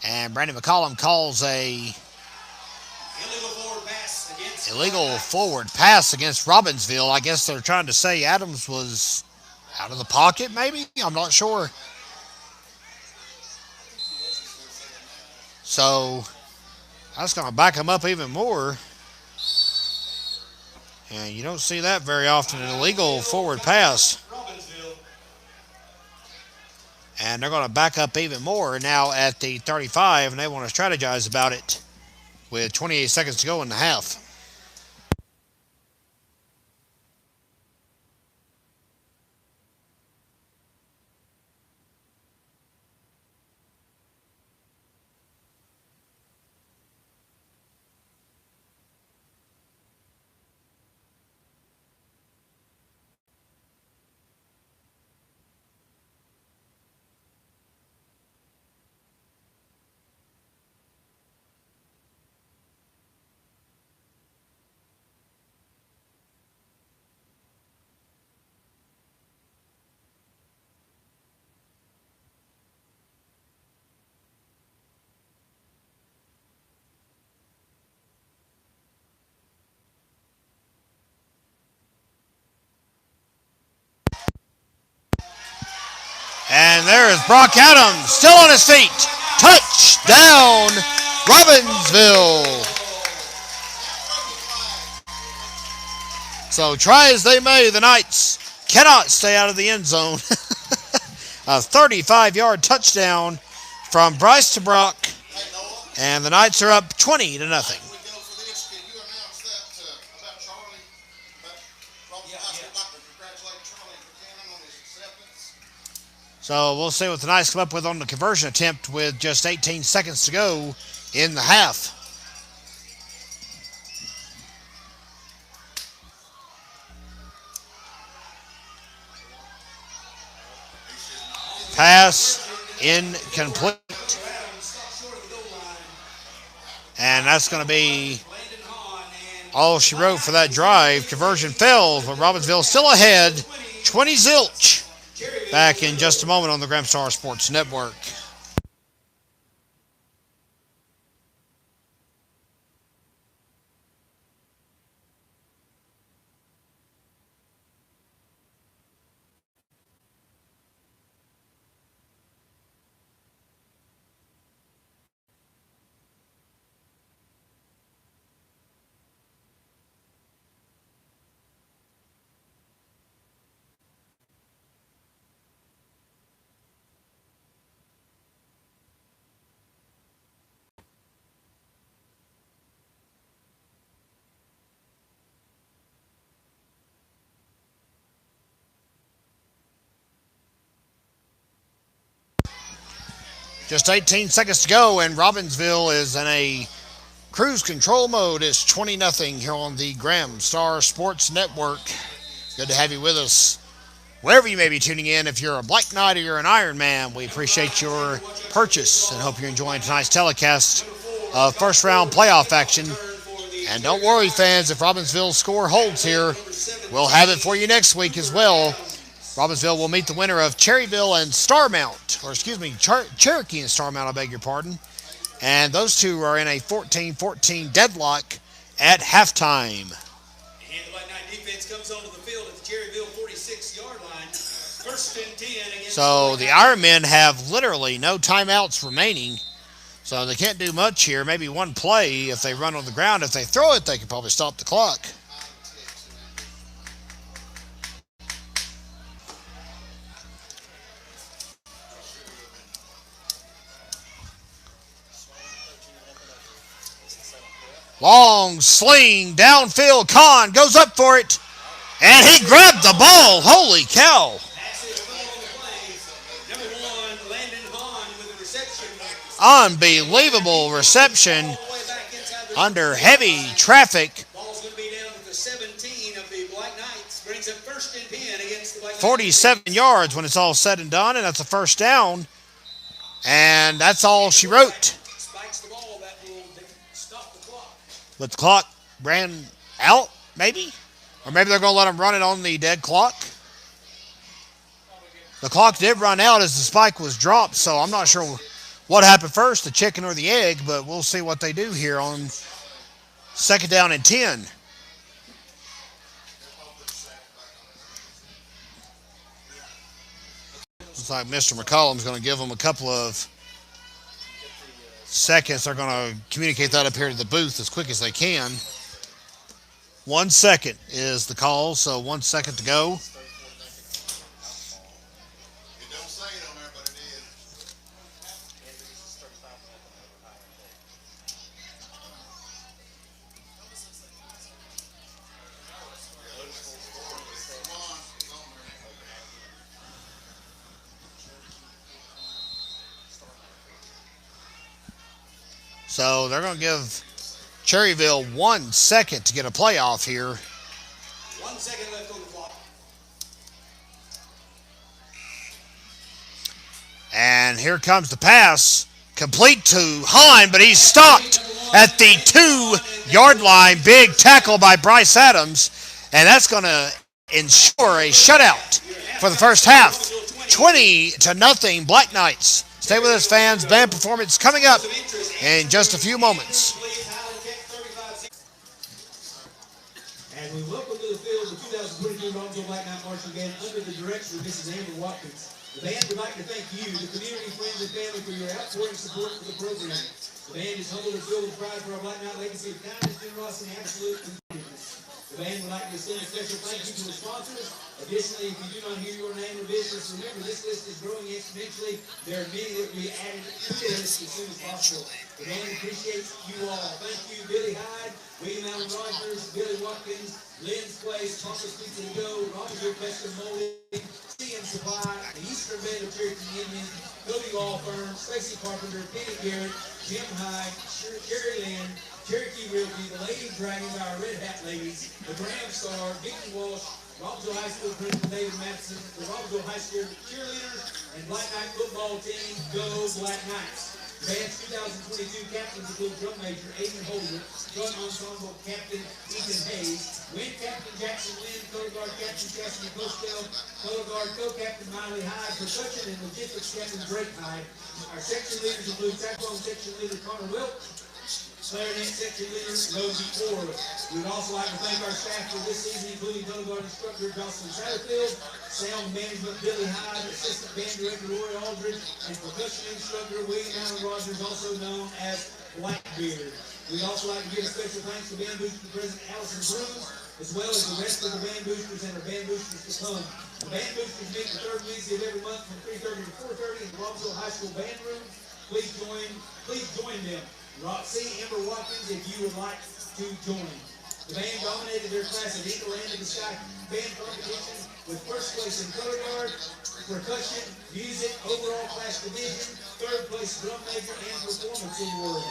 S4: And Brandon McCollum calls a illegal forward pass against Robbinsville. I guess they're trying to say Adams was out of the pocket, maybe? I'm not sure. So that's going to back him up even more. And you don't see that very often, an illegal forward pass. And they're going to back up even more now at the 35, and they want to strategize about it with 28 seconds to go in the half. And there is Brock Adams, still on his feet. Touchdown, Robbinsville. So try as they may, the Knights cannot stay out of the end zone. A 35-yard touchdown from Bryce to Brock. And the Knights are up 20-0. So we'll see what the Knights come up with on the conversion attempt with just 18 seconds to go in the half. Pass incomplete. And that's going to be all she wrote for that drive. Conversion fails, but Robbinsville still ahead. 20-0. Back in just a moment on the Graham Star Sports Network. Just 18 seconds to go, and Robbinsville is in a cruise control mode. It's 20-0 here on the Graham Star Sports Network. Good to have you with us wherever you may be tuning in. If you're a Black Knight or you're an Ironman, we appreciate your purchase and hope you're enjoying tonight's telecast of first round playoff action. And don't worry, fans, if Robbinsville's score holds here, we'll have it for you next week as well. Robbinsville will meet the winner of Cherryville and Cherokee and Starmount, I beg your pardon. And those two are in a 14-14 deadlock at halftime.
S1: And the Black Knight defense comes onto the field at the Cherryville 46-yard line. First and 10 against
S4: So the Ironmen have literally no timeouts remaining. So they can't do much here. Maybe one play if they run on the ground. If they throw it, they can probably stop the clock. Long sling downfield. Kahn goes up for it. And he grabbed the ball. Holy cow. Unbelievable reception under heavy traffic. 47 yards when it's all said and done, and that's a first down. And that's all she wrote. But the clock ran out, maybe? Or maybe they're going to let them run it on the dead clock. The clock did run out as the spike was dropped, so I'm not sure what happened first, the chicken or the egg, but we'll see what they do here on second down and 10. Looks like Mr. McCollum's going to give them a couple of seconds. They're going to communicate that up here to the booth as quick as they can. 1 second is the call, so 1 second to go. So they're going to give Cherryville 1 second to get a playoff here.
S1: 1 second left on the clock.
S4: And here comes the pass. Complete to Hahn, but he's stopped at the 2-yard line. Big tackle by Bryce Adams. And that's going to ensure a shutout for the first half. 20-0 Black Knights. Stay with us, fans. Band performance coming up in just a few moments.
S1: And we welcome to the field the 2022 Robbinsville Black Knight Marching Band under the direction of Mrs. Amber Watkins. The band would like to thank you, the community, friends, and family, for your outpouring support for the program. The band is humbled and filled with pride for our Black Knight legacy of kindness, generosity, and absolute competitiveness. The band would like to send a special thank you to the sponsors. Additionally, if you do not hear your name or business, remember this list is growing exponentially. There are many that will be added to this as soon as possible. The band appreciates you all. Thank you, Billy Hyde, William Allen Rogers, Billy Watkins, Lynn's Place, Papa's Pizza to Go, Robbinsville Custom Molding, CM Supply, the Eastern Band of Cherokee Indians, Cody Law Firm, Stacy Carpenter, Penny Garrett, Jim Hyde, Sherry Lynn, Cherokee Realty, the Lady Dragon by our Red Hat Ladies, the Graham Star, Vicky Walsh, Robbinsville High School Principal David Madison, the Robbinsville High School cheerleaders, and Black Knight football team, Go Black Knights. The band's 2022 captains include drum major Aiden Holder, drum ensemble captain Ethan Hayes, wind captain Jackson Lynn, color guard captain Cassidy Postel, color guard co-captain Miley Hyde, percussion and logistics captain Drake Hyde. Our section leaders include saxophone section leader Connor Wilk, clarinet section leader Rosie Orr. We would also like to thank our staff for this season, including color guard instructor Jocelyn Satterfield, sound management Billy Hyde, assistant band director Roy Aldridge, and percussion instructor William Allen Rogers, also known as Blackbeard. We'd also like to give a special thanks to band booster president Allison Bruce, as well as the rest of the band boosters and our band boosters to come. The band boosters meet the third Wednesday of every month from 3:30 to 4:30 in the Robbinsville High School band room. Please join them. See Amber Watkins if you would like to join. The band dominated their class at Eagle End of the Sky band competition with first place in color guard, percussion, music, overall class division, third place drum major, and performance award.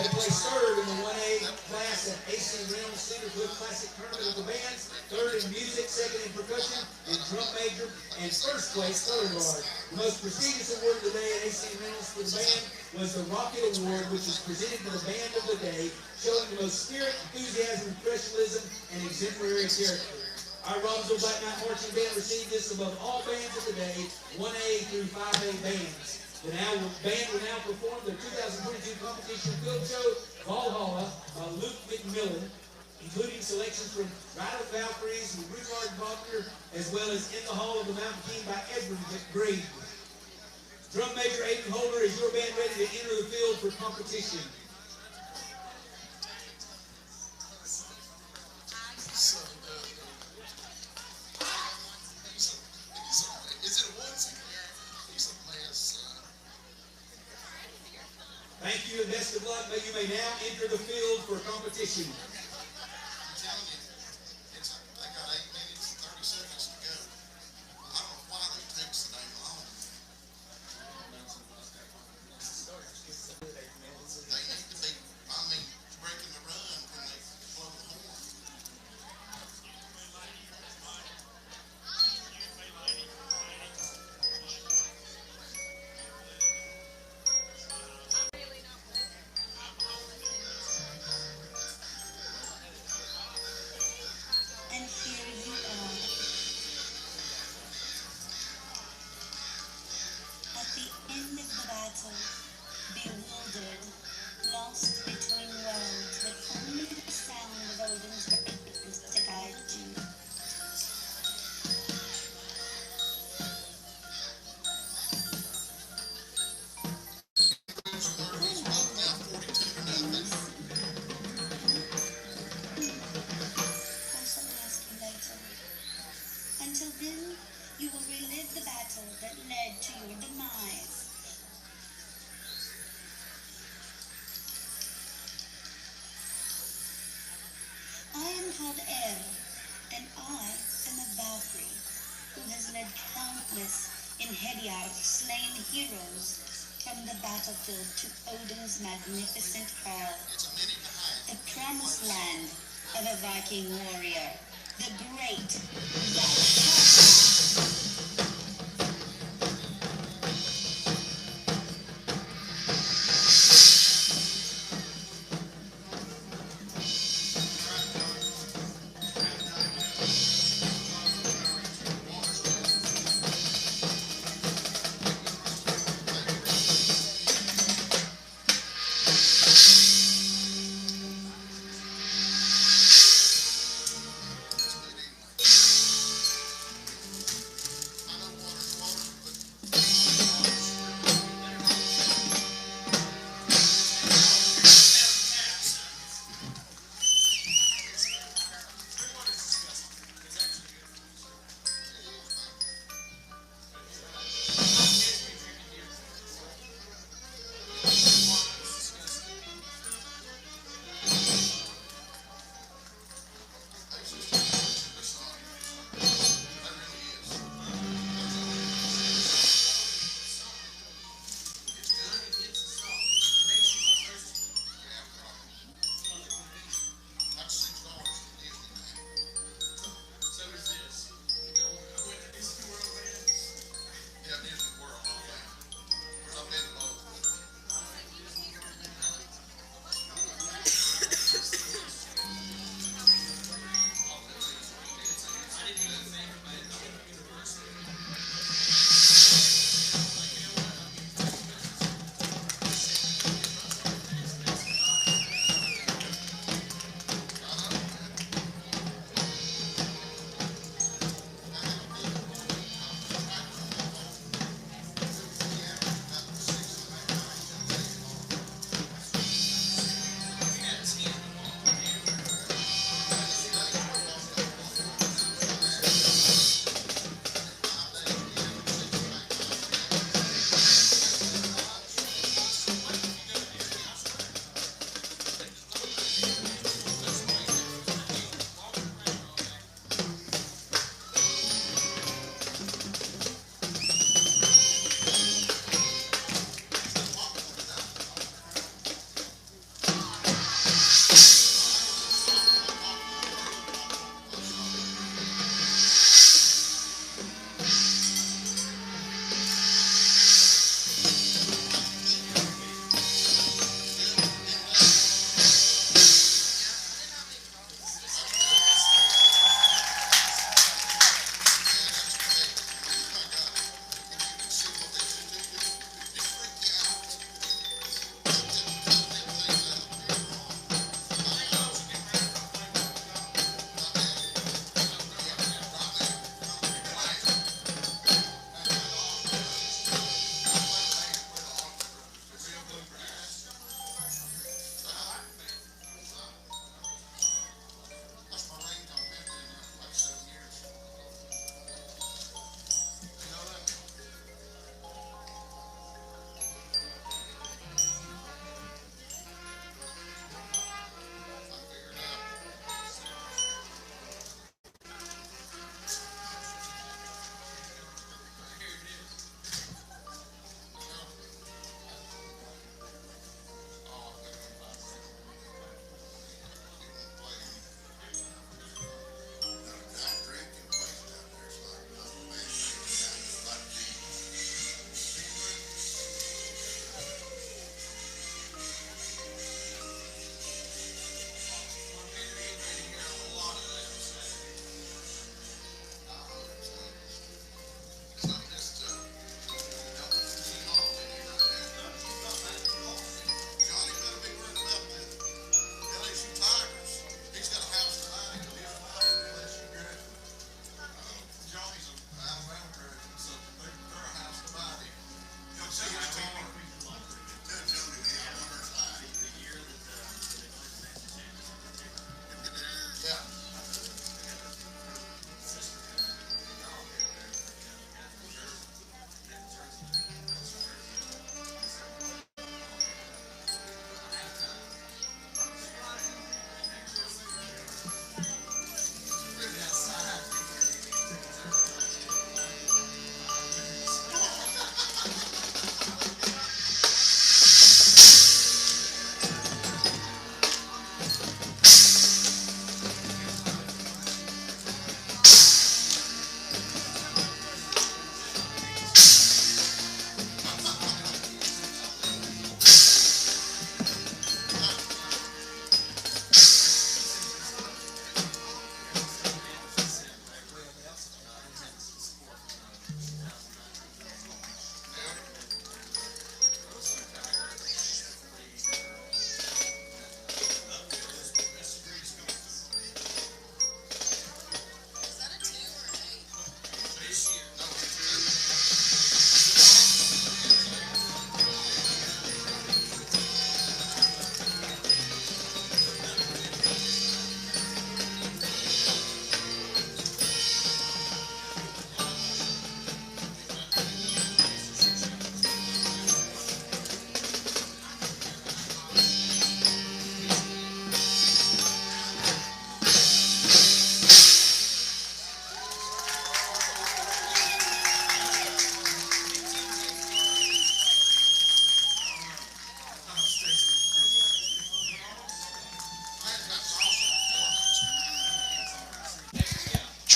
S1: They placed third in the 1A class at AC Reynolds Cedarwood Classic Tournament of the Bands, third in music, second in percussion, and drum major, and first place color guard. The most prestigious award today at AC Reynolds for the band was the Rocket Award, which is presented to the band of the day, showing the most spirit, enthusiasm, professionalism, and exemplary character. Our Robbinsville Black Knight Marching Band received this above all bands of the day, 1A through 5A bands. The band will now perform the 2022 competition field show, Valhalla, by Luke McMillan, including selections from Ride of the Valkyries and Richard Wagner, as well as In the Hall of the Mountain King by Edward McGree. Drum Major Aiden Holder, is your band ready to enter the field for competition? Thank you and best of luck. You may now enter the field for competition.
S3: I'm telling you, they got 8 minutes and 30 seconds to go. I don't know why they take so dang long. They need to be, breaking the run when they blow the horn.
S6: And here you are. At the end of the battle, bewildered, lost between worlds, with only the sound of Odin's breath to guide you. Until then, you will relive the battle that led to your demise. I am called Er, and I am a Valkyrie who has led countless in Hediard slain heroes from the battlefield to Odin's magnificent hall, the promised land of a Viking warrior, the great Valhalla.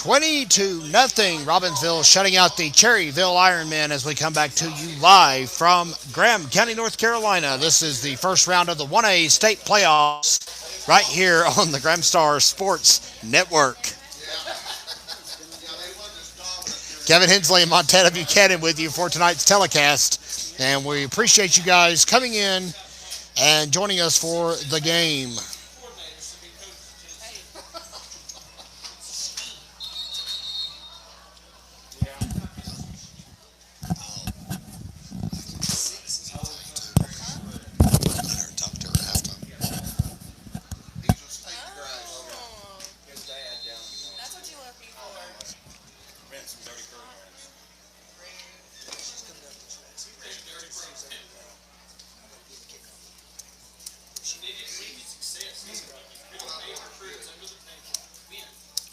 S4: 22-0. Robbinsville shutting out the Cherryville Ironmen as we come back to you live from Graham County, North Carolina. This is the first round of the 1A state playoffs right here on the Graham Star Sports Network. Kevin Hensley and Montana Buchanan with you for tonight's telecast. And we appreciate you guys coming in and joining us for the game.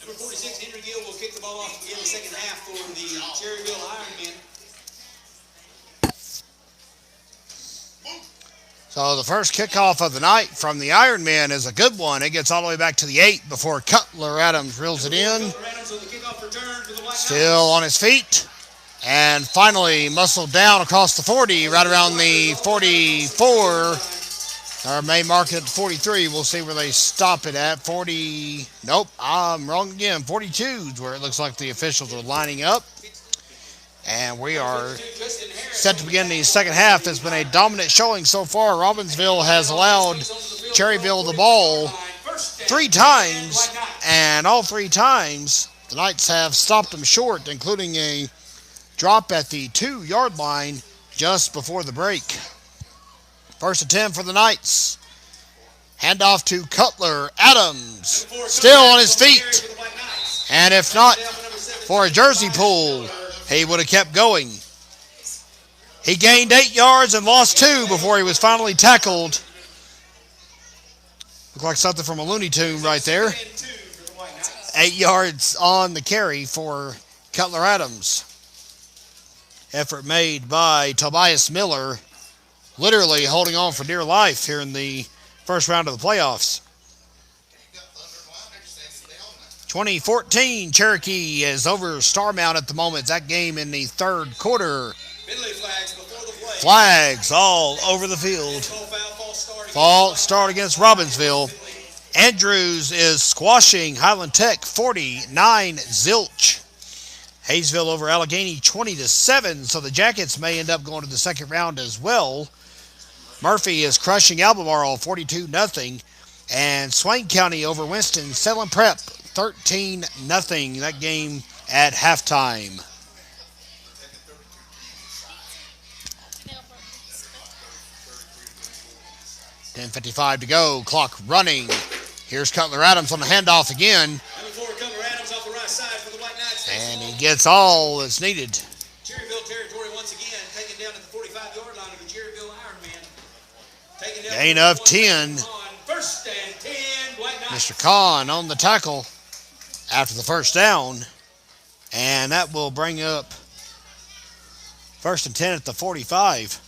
S1: Number 46, Henry Gill, will kick the ball off to begin the second half for the Cherryville Ironmen.
S4: So the first kickoff of the night from the Ironmen is a good one. It gets all the way back to the 8 before Cutler Adams reels it in. Still on his feet. And finally muscled down across the 40, right around the 44. Or may mark it at 43. We'll see where they stop it at. 40. Nope, I'm wrong again. 42 is where it looks like the officials are lining up. And we are set to begin the second half. It's been a dominant showing so far. Robbinsville has allowed Cherryville the ball 3 times. And all 3 times, the Knights have stopped them short, including a drop at the 2-yard line just before the break. First and 10 for the Knights. Handoff to Cutler Adams. Still on his feet. And if not for a jersey pull, he would have kept going. He gained 8 yards and lost 2 before he was finally tackled. Looked like something from a Looney Tune right there. 8 yards on the carry for Cutler Adams. Effort made by Tobias Miller, literally holding on for dear life here in the first round of the playoffs. 2014, Cherokee is over Starmount at the moment. That game in the third quarter. Flags all over the field. False start against Robbinsville. Andrews is squashing Highland Tech 49-0. Hayesville over Allegheny 20-7, so the Jackets may end up going to the second round as well. Murphy is crushing Albemarle 42-0. And Swain County over Winston-Salem Prep 13-0. That game at halftime. .55 to go. Clock running. Here's Cutler Adams on the handoff again. And he gets all that's needed.
S1: Cherryville territory once again, taken down at the 45-yard line of the Cherryville Ironmen.
S4: Gain of 10.
S1: First and 10, Black Knights.
S4: Mr. Kahn on the tackle after the first down. And that will bring up first and 10 at the 45.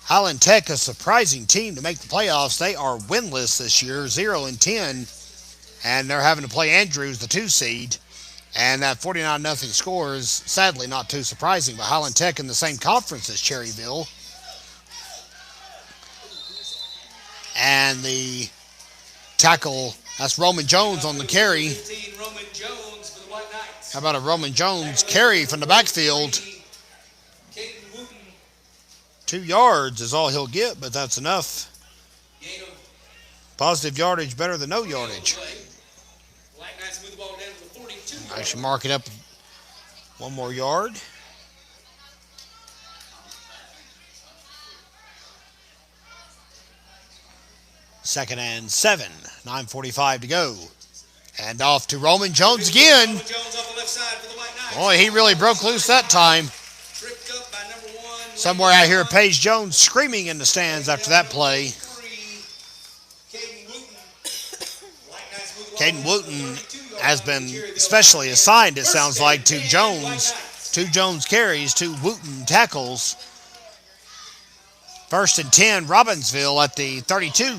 S4: Highland Tech, a surprising team to make the playoffs. They are winless this year, 0-10. And they're having to play Andrews, the 2 seed. And that 49-0 score is sadly not too surprising. But Highland Tech in the same conference as Cherryville. And the tackle, that's Roman Jones on the carry. How about a Roman Jones carry from the backfield? 2 yards is all he'll get, but that's enough. Positive yardage better than no yardage. I should mark it up 1 more yard. Second and 7. 9:45 to go. And off to Roman Jones again. Boy, he really broke loose that time. Somewhere I hear Paige Jones screaming in the stands after that play. Caden Wooten has been specially assigned, it sounds like, to Jones. 2 Jones carries, 2 Wooten tackles. First and 10, Robbinsville at the 32.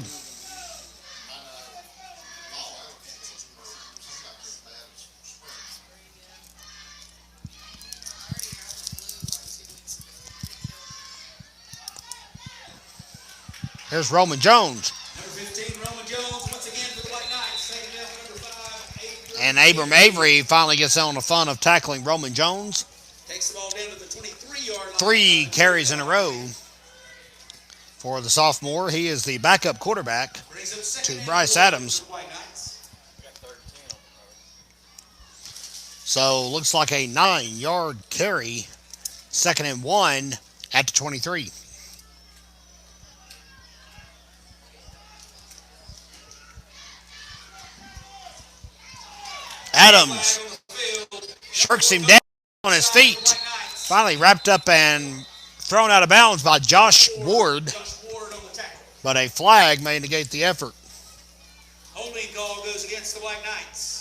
S4: Here's Roman Jones.
S1: Number 15, Roman Jones, once again for the White Knights. Taking down number 5,
S4: And Abram Avery finally gets on the fun of tackling Roman Jones.
S1: takes the ball down to the 23-yard line.
S4: 3 carries in a row for the sophomore. He is the backup quarterback to Bryce Adams. So looks like a 9-yard carry. 2nd and 1 at the 23. Adams shirks him down on his feet. Finally wrapped up and thrown out of bounds by Josh Ward. But a flag may negate the effort.
S1: Holding call goes against the White Knights.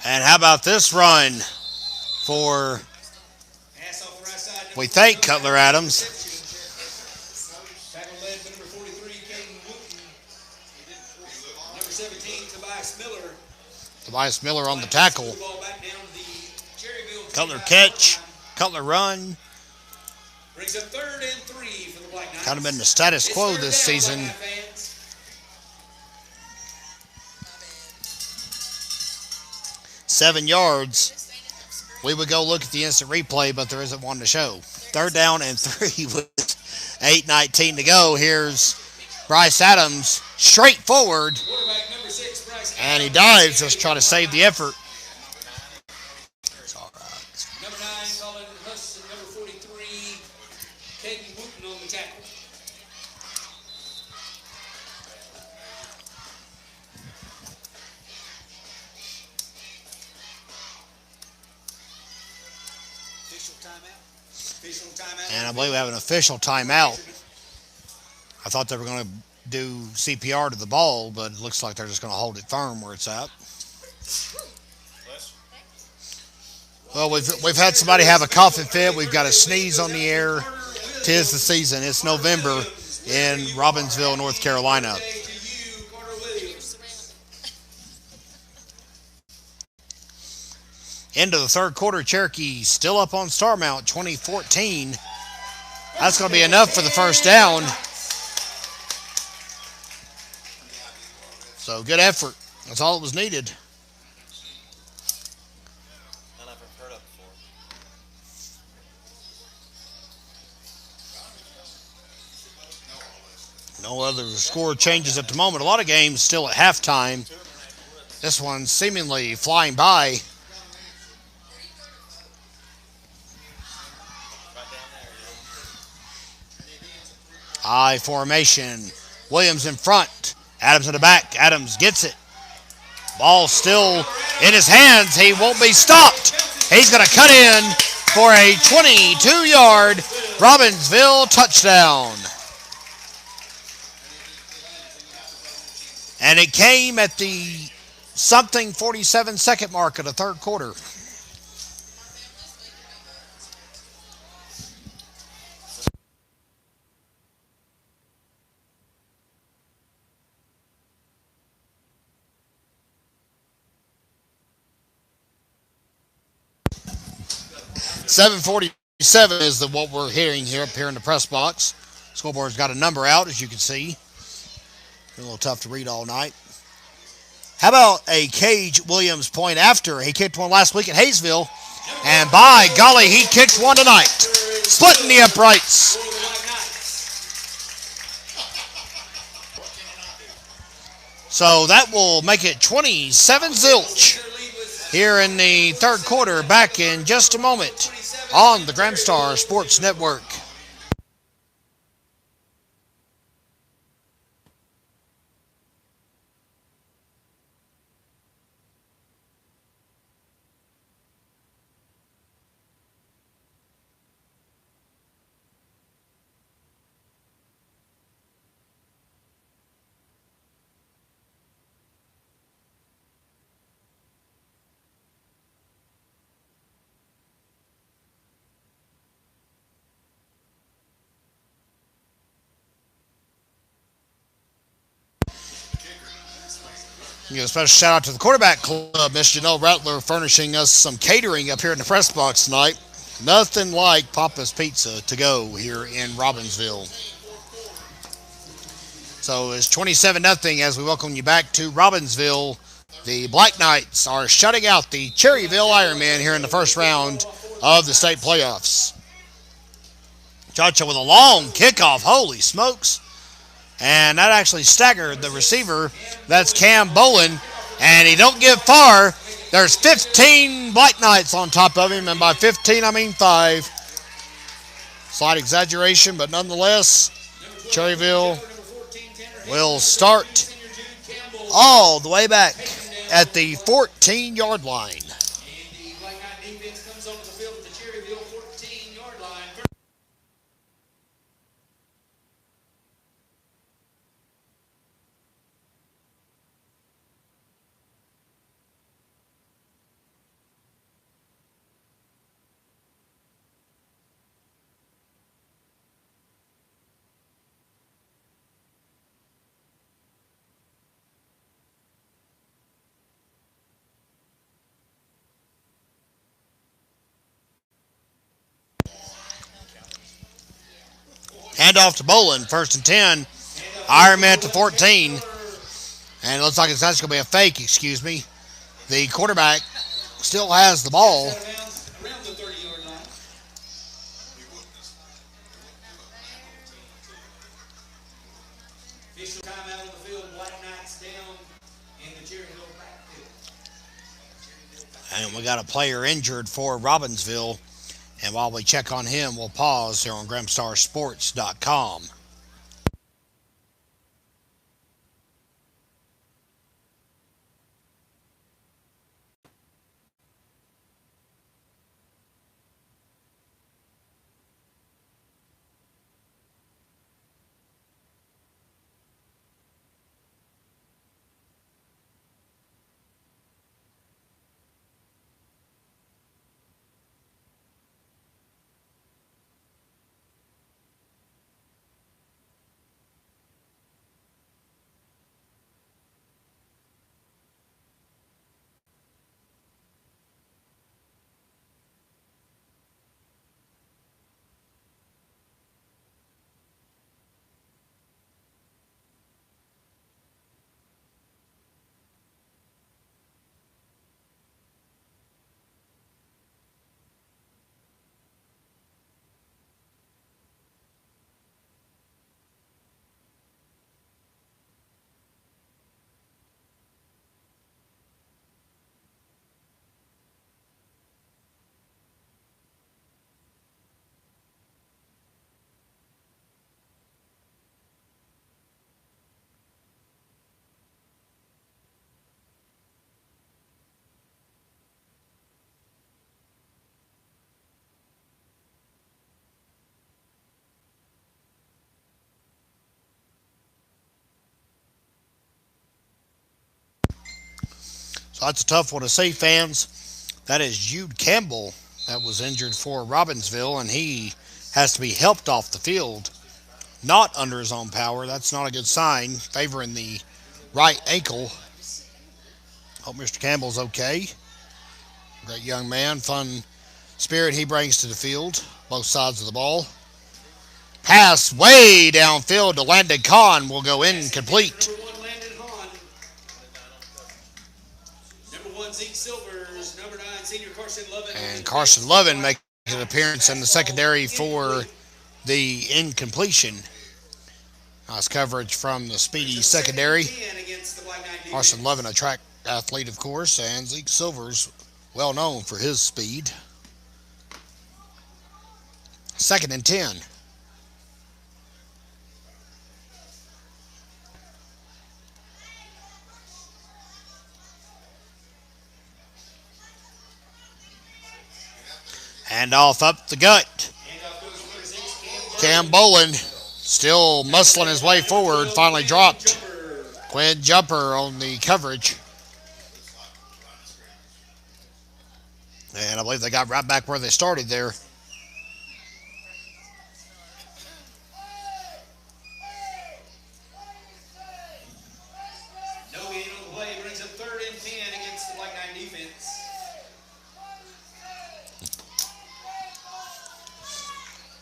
S4: And how about this run for, we think, Cutler Adams.
S1: Tackle led by number 43, Caden Wooten. Number 17, Tobias Miller.
S4: Tobias Miller on the tackle.
S1: Ball back down to the Cherryville
S4: Cutler
S1: 25
S4: catch,
S1: line.
S4: Cutler run.
S1: Brings up 3rd and 3 for the Black Knights.
S4: Kind of been the status
S1: It's
S4: quo
S1: third
S4: this
S1: down,
S4: season.
S1: Black Knight fans.
S4: 7 yards. We would go look at the instant replay, but there isn't one to show. 3rd down and 3 with 8:19 to go. Here's Bryce Adams straight forward.
S1: Quarterback number 6, Bryce
S4: And he
S1: Adams.
S4: dives, just trying to save the effort. It's all right.
S1: Number 9, Colin Hudson. Number 43, Caden Wooten on the tackle. Official timeout.
S4: And I believe we have an official timeout. I thought they were going to do CPR to the ball, but it looks like they're just going to hold it firm where it's at. Well, we've had somebody have a coughing fit. We've got a sneeze on the air. 'Tis the season. It's November in Robbinsville, North Carolina. Into the 3rd quarter, Cherokee still up on Starmount, 20-14. That's going to be enough for the 1st down. So good effort. That's all that was needed. No other score changes at the moment. A lot of games still at halftime. This one seemingly flying by. I formation. Williams in front. Adams in the back. Adams gets it. Ball still in his hands. He won't be stopped. He's going to cut in for a 22-yard Robbinsville touchdown. And it came at the 47-second mark of the 3rd quarter. .747 is what we're hearing here up here in the press box. Scoreboard's got a number out, as you can see. A little tough to read all night. How about a Cage Williams point after? He kicked one last week at Hayesville. And by golly, he kicked one tonight. Splitting the uprights. So that will make it 27 zilch here in the 3rd quarter. Back in just a moment on the Gramstar Sports Network. Give a special shout out to the quarterback club, Miss Janelle Rattler, furnishing us some catering up here in the press box tonight. Nothing like Papa's Pizza to go here in Robbinsville. So it's 27-0 as we welcome you back to Robbinsville. The Black Knights are shutting out the Cherryville Ironmen here in the first round of the state playoffs. Chacha with a long kickoff. Holy smokes. And that actually staggered the receiver. That's Cam Bolin. And he don't get far. There's 15 Black Knights on top of him. And by 15, I mean 5. Slight exaggeration, but nonetheless, Cherryville will start all the way back at the 14-yard line.
S1: And the Black Knight defense comes onto the field at the Cherryville 14-yard line.
S4: Hand off to Bolin, 1st and 10. Ironman at the 14. And it looks like it's actually going to be a fake, excuse me. The quarterback still has the ball.
S1: Around the 30-yard line. Official timeout on the field. Black Knights down in the Cherryville backfield.
S4: And we got a player injured for Robbinsville. And while we check on him, we'll pause here on GramStarSports.com. So that's a tough one to see, fans. That is Jude Campbell that was injured for Robbinsville, and he has to be helped off the field, not under his own power. That's not a good sign, favoring the right ankle. Hope Mr. Campbell's okay. Great young man, fun spirit he brings to the field, both sides of the ball. Pass way downfield to Landon Kahn will go incomplete.
S1: Number 1, Landon Hahn. Number 1, Zeke Silvers. Number 9, senior Carson Lovin.
S4: And Carson Lovin making an appearance in the secondary for the incompletion. Nice coverage from the speedy secondary. Carson Lovin, a track athlete, of course, and Zeke Silvers, well known for his speed. 2nd and 10. Hand off up the gut. Cam Bolin still muscling his way forward. Finally dropped. Quinn Jumper on the coverage. And I believe they got right back where they started there.
S1: No gain on the play. Brings up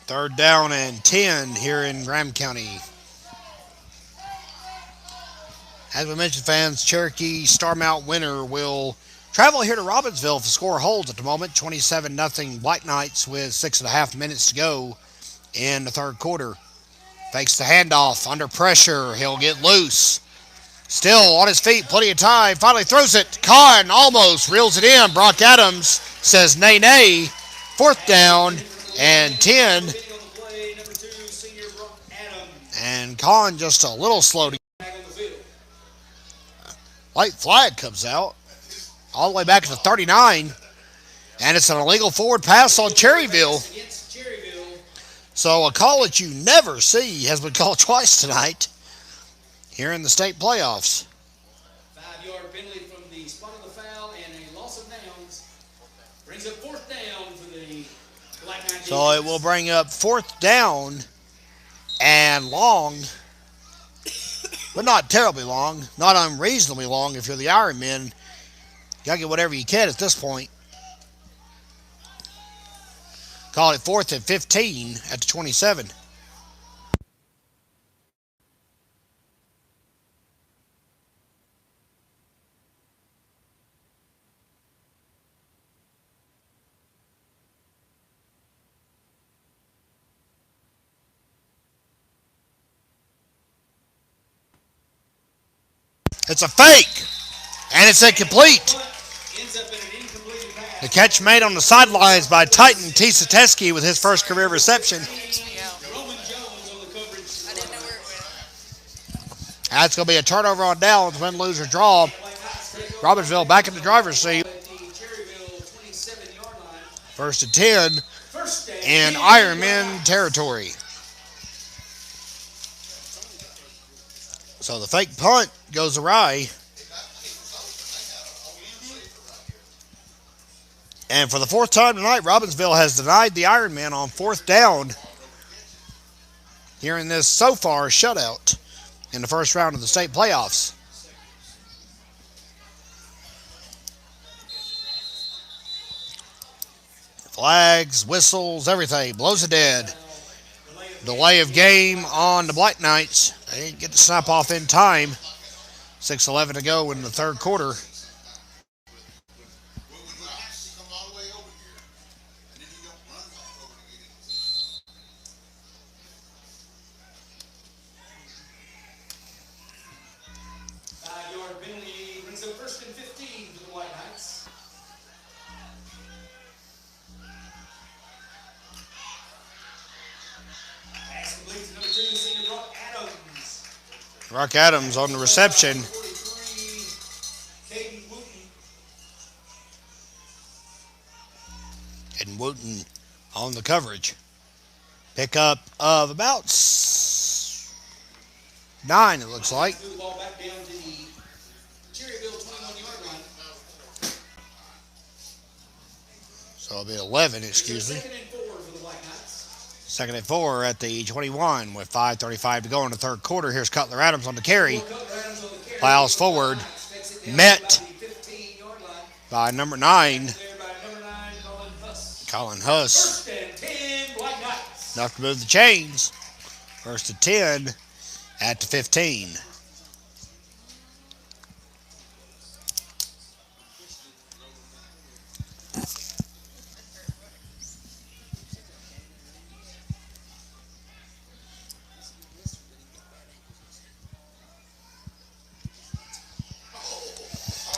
S4: 3rd down and 10 here in Graham County. As we mentioned, fans, Cherokee Starmount winner will travel here to Robbinsville if the score holds at the moment. 27-0 Black Knights with 6.5 minutes to go in the 3rd quarter. Fakes the handoff, under pressure, he'll get loose. Still on his feet, plenty of time, finally throws it. Kahn almost reels it in. Brock Adams says nay, nay. 4th down and 10. And Kahn just a little slow to white flag comes out all the way back to the 39. And it's an illegal forward pass on Cherryville. So a call that you never see has been called twice tonight here in the state playoffs.
S1: 5-yard penalty from the spot of the foul and a loss of downs. Brings up 4th down for the Black Knight.
S4: So it will bring up 4th down and long, but not terribly long, not unreasonably long if you're the Ironmen. You got to get whatever you can at this point. Call it 4th and 15 at the 27. It's a fake, and it's incomplete. The catch made on the sidelines by Titan T. Sateski with his first career reception.
S5: Yeah. I didn't know where it went.
S4: That's going to be a turnover on downs, win, lose, or draw. Robbinsville back in the driver's seat. 1st and 10 in Ironmen territory. So the fake punt goes awry. And for the 4th time tonight, Robbinsville has denied the Ironmen on 4th down here in this so far shutout in the first round of the state playoffs. Flags, whistles, everything. Blows it dead. Delay of game on the Black Knights. They didn't get the snap off in time. 6:11 to go in the 3rd quarter. Brock Adams on the reception. And Wooten on the coverage. Pickup of about 9, it looks like. So it'll be 11, excuse me. 2nd and 4 at the 21 with 5:35 to go in the 3rd quarter. Here's Cutler Adams on the carry. Plows forward. Met by number 9, Colin Huss. Enough to move the chains. 1st and 10 at the 15.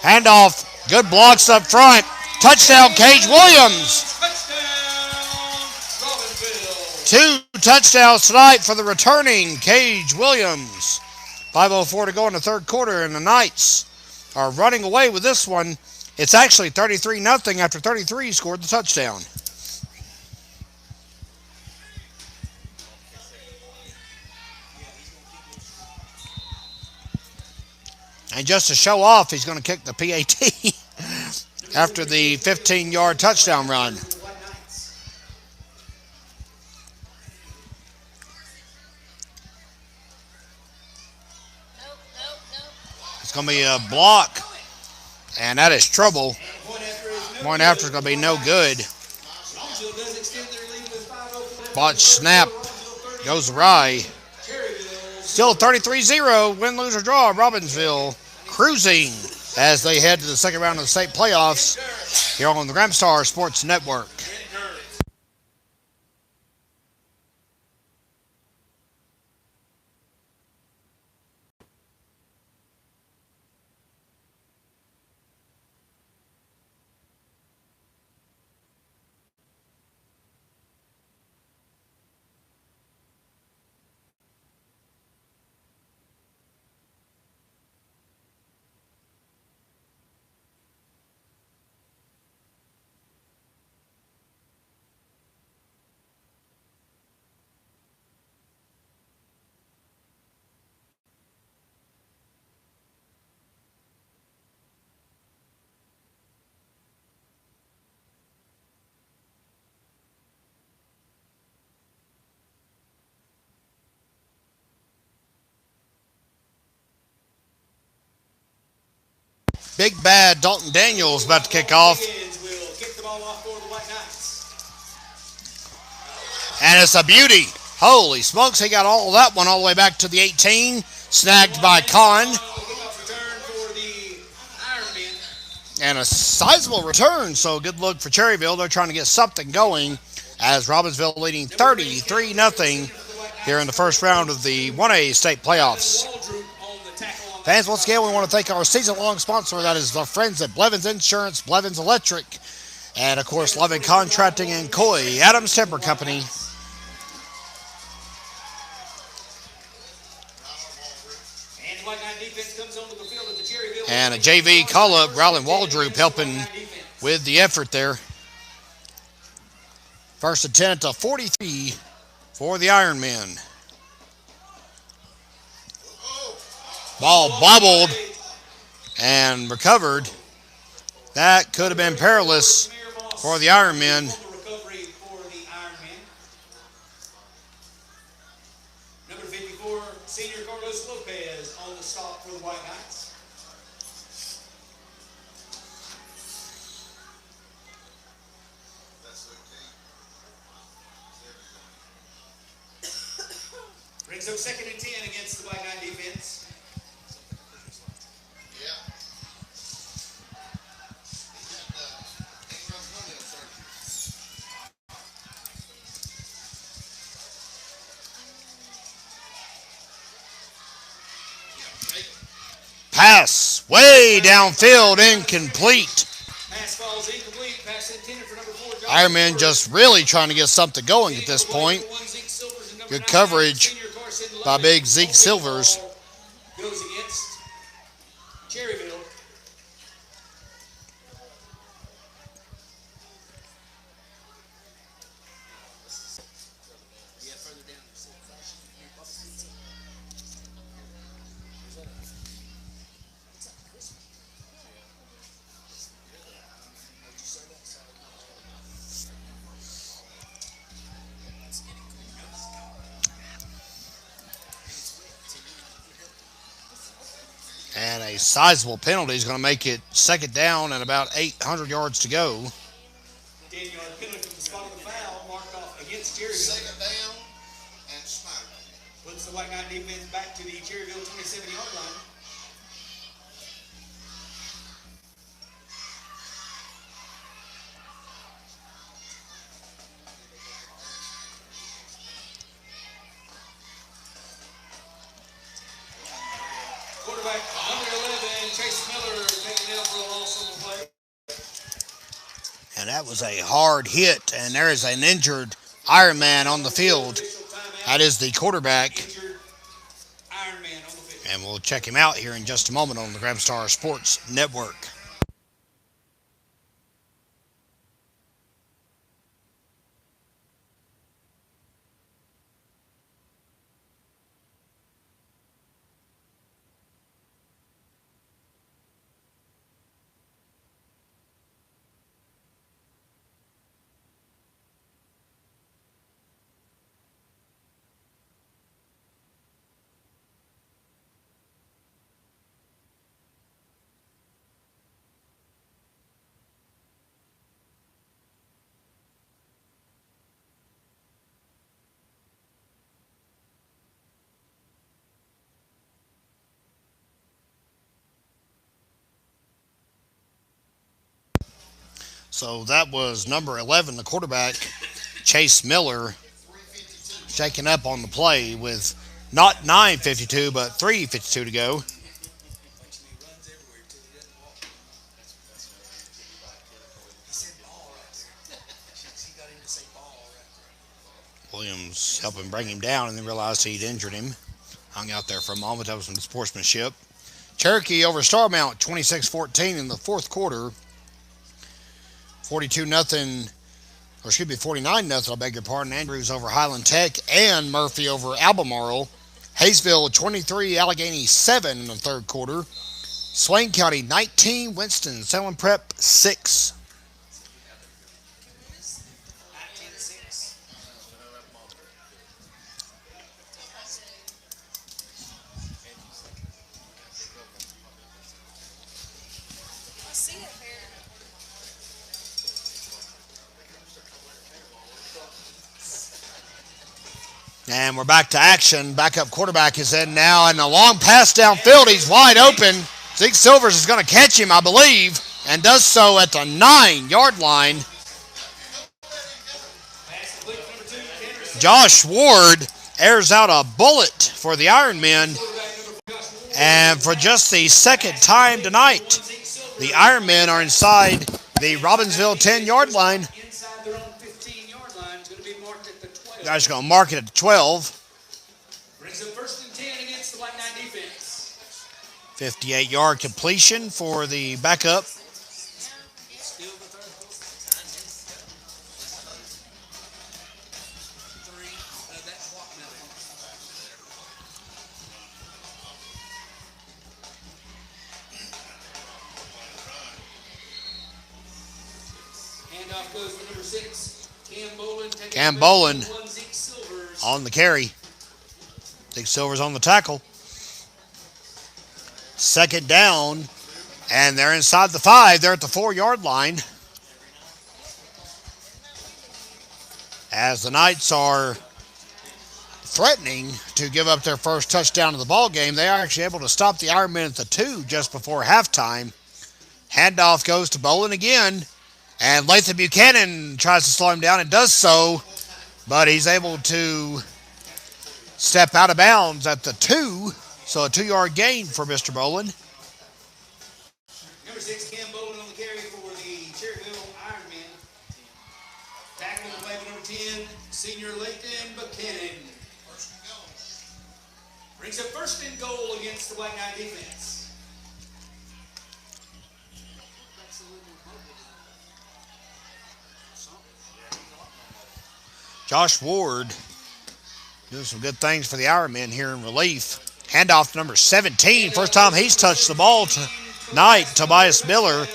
S4: Handoff. Good blocks up front. Touchdown, Cage Williams. Two touchdowns tonight for the returning Cage Williams. 5:04 to go in the 3rd quarter, and the Knights are running away with this one. It's actually 33-0 after 33 scored the touchdown. And just to show off, he's going to kick the PAT after the 15-yard touchdown run. It's going to be a block, and that is trouble. Point after is going to be no good. Botch snap goes awry. Still 33-0. Win, lose, or draw. Robbinsville cruising as they head to the second round of the state playoffs here on the Gramstar Sports Network. Big bad Dalton Daniels about to kick off. And it's a beauty. Holy smokes, he got all of that one all the way back to the 18. Snagged by Kahn. And a sizable return, so good look for Cherryville. They're trying to get something going as Robbinsville leading 33-0 here in the first round of the 1A state playoffs. Fans, once again, we want to thank our season-long sponsor. That is our friends at Blevins Insurance, Blevins Electric, and, of course, Loving Contracting and Coy Adams Timber Company. And a JV call-up, Rylan Waldroop helping with the effort there. First attempt of 43 for the Ironmen. Ball bobbled and recovered. That could have been perilous for the Ironmen.
S1: Number 54, senior Carlos Lopez on the stop for the White Knights. Brings up 2nd and 10 against the White Knight defense.
S4: Pass way downfield, incomplete.
S1: Pass falls incomplete. Pass intended for number 4.
S4: Ironmen just really trying to get something going at this point. Good coverage by big Zeke Silvers.
S1: Goes against Cherryville.
S4: And a sizable penalty is going to make it 2nd down and about 800 yards to go.
S1: 10-yard penalty from the spot of the foul marked off against Cherryville.
S3: 2nd down and Snyder.
S1: Puts the White Knight defense back to the Cherryville 27-yard line. Quarterback number 11, Chase Miller, taking down for a loss on the play.
S4: And that was a hard hit, and there is an injured Ironman on the field. That is the quarterback.
S1: Injured Ironman on the field.
S4: And we'll check him out here in just a moment on the Gramstar Sports Network. So that was number 11, the quarterback, Chase Miller, shaking up on the play with not 9:52, but 3:52 to go. Williams helping bring him down and then realized he'd injured him. Hung out there for a moment. That was some sportsmanship. Cherokee over Starmount 26-14 in the fourth quarter. 49-0, I beg your pardon. Andrews over Highland Tech and Murphy over Albemarle. Hayesville 23, Allegheny 7 in the third quarter. Swain County 19, Winston-Salem Prep 6. And we're back to action. Backup quarterback is in now, and a long pass downfield. He's wide open. Zeke Silvers is going to catch him, I believe, and does so at the 9-yard line. Josh Ward airs out a bullet for the Ironmen. And for just the second time tonight, the Ironmen are inside the Robbinsville 10-yard line. Guys are going to mark it at the 12.
S1: Brings up first and 10 against the White Knight defense.
S4: 58-yard completion for the backup.
S1: Handoff goes to number 6,
S4: Cam Bolin on the carry. Zeke Silvers on the tackle. Second down, and they're inside the 5. They're at the 4-yard line. As the Knights are threatening to give up their first touchdown of the ball game, they are actually able to stop the Ironmen at the 2 just before halftime. Handoff goes to Bolin again, and Lathan Buchanan tries to slow him down and does so, but he's able to step out of bounds at the 2, so a 2-yard gain for Mr. Bolin.
S1: Number 6, Cam Bolin on the carry for the Cherryville Ironmen. Tackling the play with number 10, senior Lathan Buchanan. Brings up first and goal against the White Knight defense.
S4: Josh Ward doing some good things for the Ironmen here in relief. Handoff to number 17. First time he's touched the ball tonight, Tobias Miller.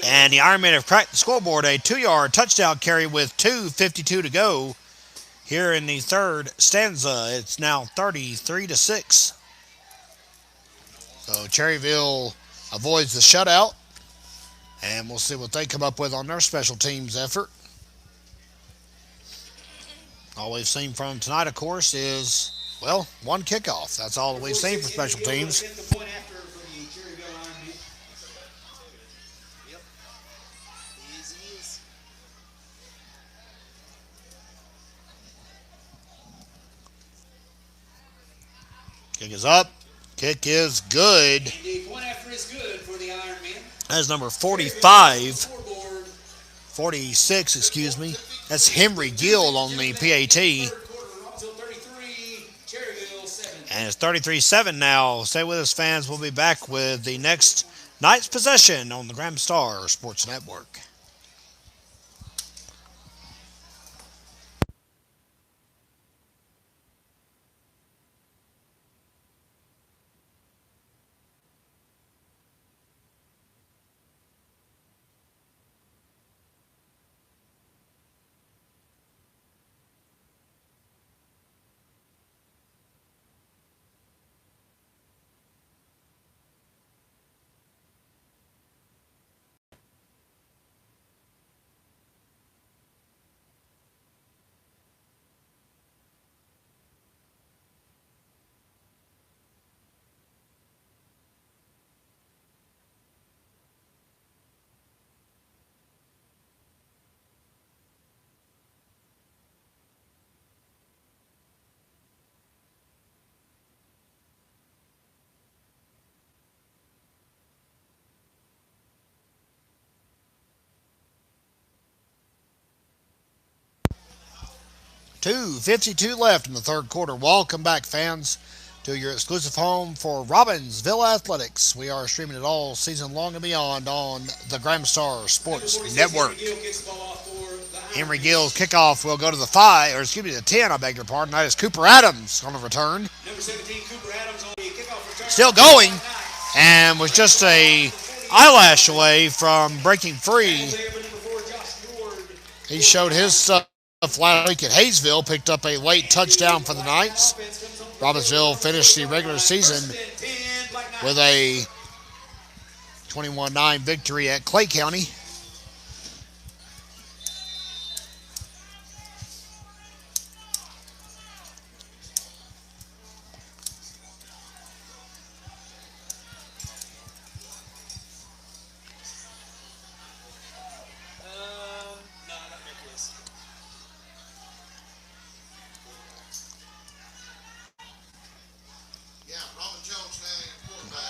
S4: And the Ironmen have cracked the scoreboard. A 2-yard touchdown carry with 2:52 to go here in the third stanza. It's now 33-6. So Cherryville avoids the shutout. And we'll see what they come up with on their special teams effort. All we've seen from them tonight, of course, is, well, one kickoff. That's all that we've seen for special teams. Kick is up. Kick is good.
S1: The point after is good for the Ironmen.
S4: That's number 46, excuse me. That's Henry Gill on the PAT. And it's 33-7 now. Stay with us, fans. We'll be back with the next night's possession on the Graham Star Sports Network. 2:52 left in the third quarter. Welcome back, fans, to your exclusive home for Robbinsville Athletics. We are streaming it all season long and beyond on the Gramstar Sports Network. Henry Gill's kickoff will go to the 10, I beg your pardon. That is Cooper Adams on the return.
S1: Number 17, Cooper Adams on the kickoff return.
S4: Still going, and was just a eyelash away from breaking free. He showed his stuff last week at Hayesville, picked up a late touchdown for the Knights. Robbinsville finished the regular season with a 21-9 victory at Clay County.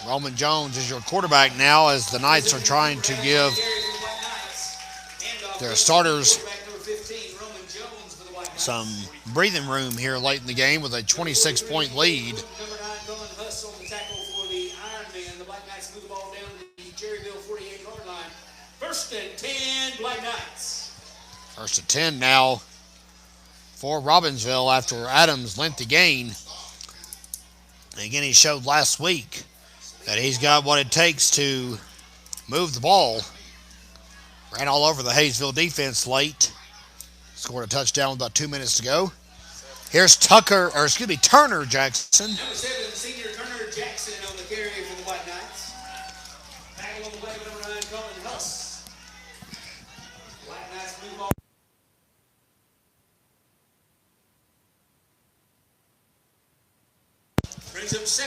S4: Roman Jones is your quarterback now, as the Knights are trying to give their starters some breathing room here late in the game with a 26-point lead.
S1: Number 9, Cullen Huss on the tackle for the Ironmen. The Black Knights move the ball down to the Cherryville 48-yard line. First and 10, Black Knights.
S4: First and 10 now for Robbinsville after Adams' lengthy gain. And again, he showed last week that he's got what it takes to move the ball. Ran all over the Hayesville defense late. Scored a touchdown with about 2 minutes to go. Here's Turner Jackson.
S1: Number 7, senior Turner Jackson on the carry for the Black Knights. Tackle on the play with number 9, Cullen Huss. Black Knights move ball.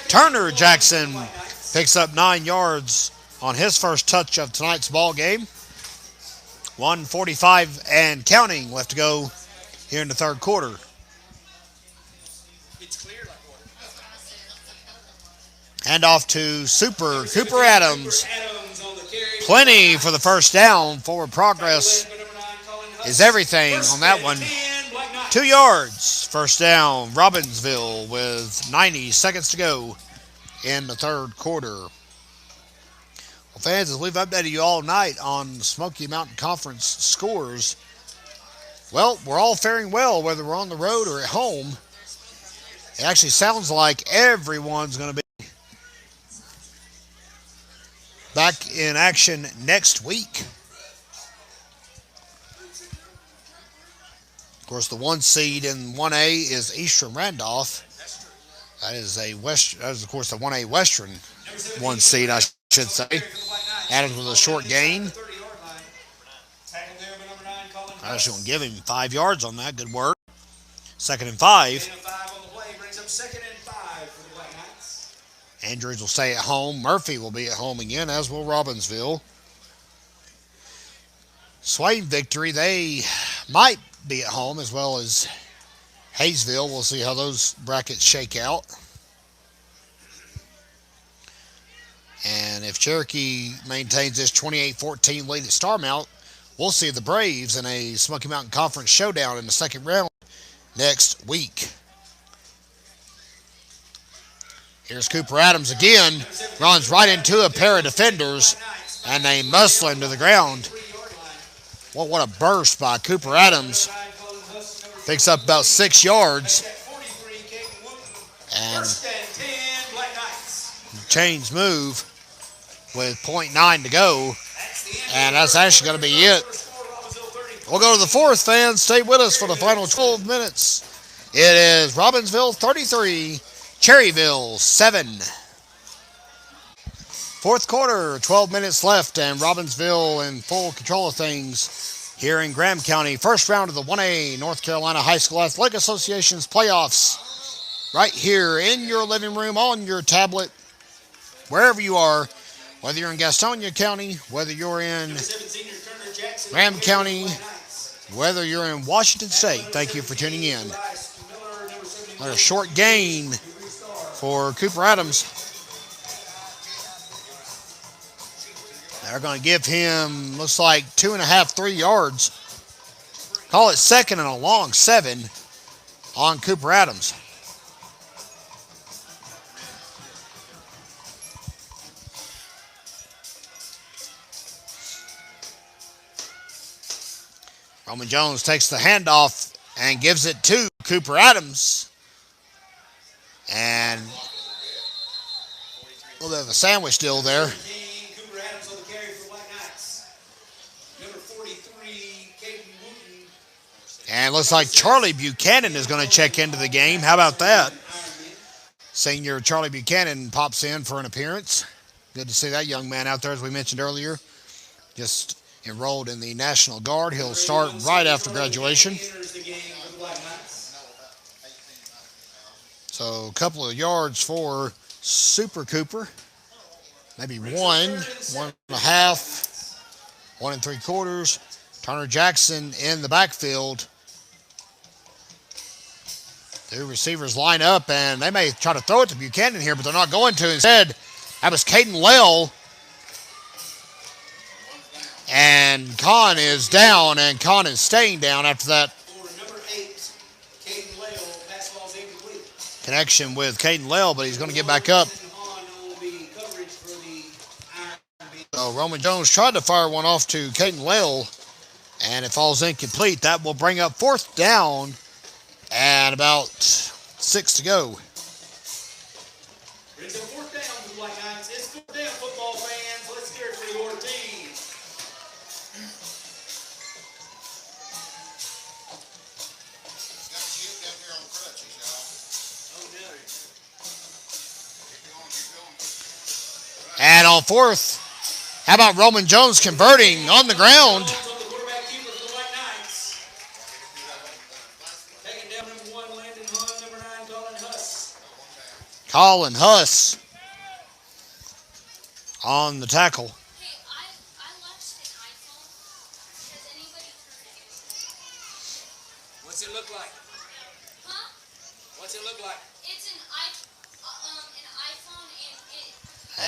S4: Turner Jackson picks up 9 yards on his first touch of tonight's ball game. 1:45 and counting left to go here in the third quarter. Hand off to Cooper Adams. Plenty for the first down. Forward progress is everything on that one. 2 yards. First down, Robbinsville with 90 seconds to go in the third quarter. Well, fans, as we've updated you all night on the Smoky Mountain Conference scores, well, we're all faring well, whether we're on the road or at home. It actually sounds like everyone's going to be back in action next week. Of course, the 1 seed in 1A is Eastern Randolph. That is, of course, the 1A Western 1 seed, I should say. Adams with a short gain. I just want to give him 5 yards on that. Good work. 2nd and 5. Andrews will stay at home. Murphy will be at home again, as will Robbinsville. Swain Victory, they might be at home, as well as Hayesville. We'll see how those brackets shake out. And if Cherokee maintains this 28-14 lead at Starmount, we'll see the Braves in a Smoky Mountain Conference showdown in the second round next week. Here's Cooper Adams again. Runs right into a pair of defenders, and they muscle him to the ground. Well, what a burst by Cooper Adams. Picks up about 6 yards. And chains move with .9 to go. And that's actually going to be it. We'll go to the fourth, fans. Stay with us for the final 12 minutes. It is Robbinsville 33, Cherryville 7. Fourth quarter, 12 minutes left, and Robbinsville in full control of things here in Graham County. First round of the 1A North Carolina High School Athletic Association's playoffs. Right here in your living room, on your tablet, wherever you are, whether you're in Gastonia County, whether you're in Graham County, whether you're in Washington State. Thank you for tuning in. A short gain for Cooper Adams. They're going to give him, looks like 2.5, 3 yards. Call it second and a long 7. on Cooper Adams. Roman Jones takes the handoff and gives it to Cooper Adams. And a little bit of a sandwich deal there.
S1: Cooper Adams on the carry for the Black Knights. Number 43, Caden Wooten.
S4: And looks like Charlie Buchanan is going to check into the game. How about that? Senior Charlie Buchanan pops in for an appearance. Good to see that young man out there, as we mentioned earlier. Just enrolled in the National Guard. He'll start right after graduation. So a couple of yards for Super Cooper. Maybe 1.5, 1 3/4. Turner Jackson in the backfield. Two receivers line up, and they may try to throw it to Buchanan here, but they're not going to. Instead, that was Caden Lell. And Kahn is down, and Kahn is staying down after that connection with Caden Lell, but he's going to get back up. So Roman Jones tried to fire one off to Caden Lell, and it falls incomplete. That will bring up 4th down and about 6 to go.
S1: Brings up 4th down for the Black Knights. It's 4th down, football fans. Let's hear it for your team.
S4: And on 4th, how about Roman Jones converting on the ground? Colin Huss on the tackle.
S7: Hey, I watched an iPhone. Has anybody heard of it?
S1: What's it look like?
S7: Huh?
S1: What's it look like?
S7: It's an iPhone and it.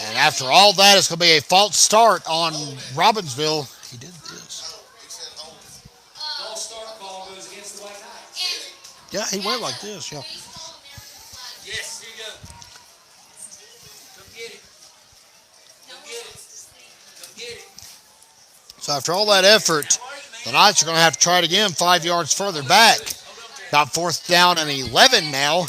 S4: And after all that, it's going to be a false start on Robbinsville. He did this.
S1: False start ball goes against the White Knights.
S4: Yeah, he went like this, yeah.
S7: Baseball American flag.
S1: Yes, here you go. Come get it.
S7: No
S1: Come
S7: one
S1: get it.
S7: wants to sleep.
S1: Come get it.
S4: So after all that effort, the Knights are going to have to try it again 5 yards further back. About 4th down and 11 now.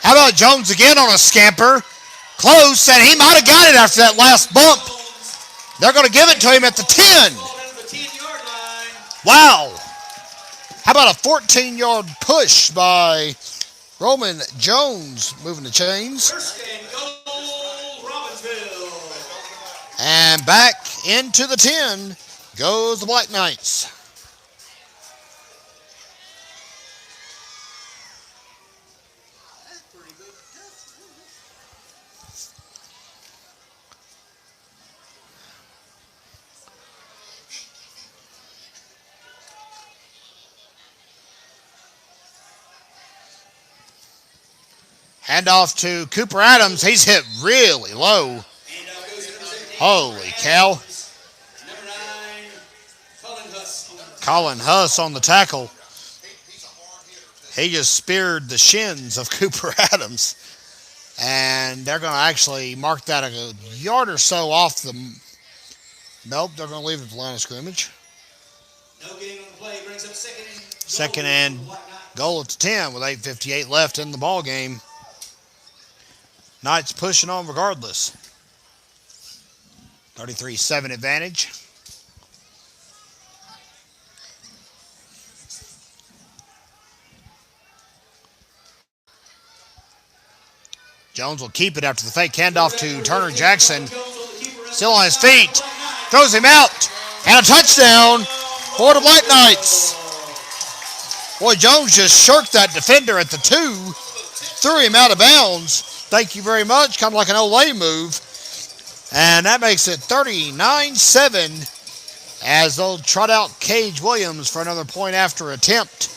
S4: How about Jones again on a scamper? Close, and he might have got it after that last bump. They're going to give it to him at the 10. Wow. How about a 14-yard push by Roman Jones moving the chains?
S1: First and goal, Robbinsville.
S4: And back into the 10 goes the Black Knights. Handoff to Cooper Adams. He's hit really low. Holy cow.
S1: Number 9, Colin Huss.
S4: Colin Huss on the tackle. He just speared the shins of Cooper Adams. And they're going to actually mark that a yard or so off the... Nope, they're going to leave it at the line of scrimmage.
S1: No gain on the play. Brings up
S4: Second and goal at the 10 with 8:58 left in the ball game. Knights pushing on regardless. 33-7 advantage. Jones will keep it after the fake handoff to Turner Jackson. Still on his feet. Throws him out. And a touchdown for the Black Knights. Boy, Jones just shirked that defender at the 2. Threw him out of bounds. Thank you very much. Kind of like an Olay move. And that makes it 39-7 as they'll trot out Cage Williams for another point after attempt.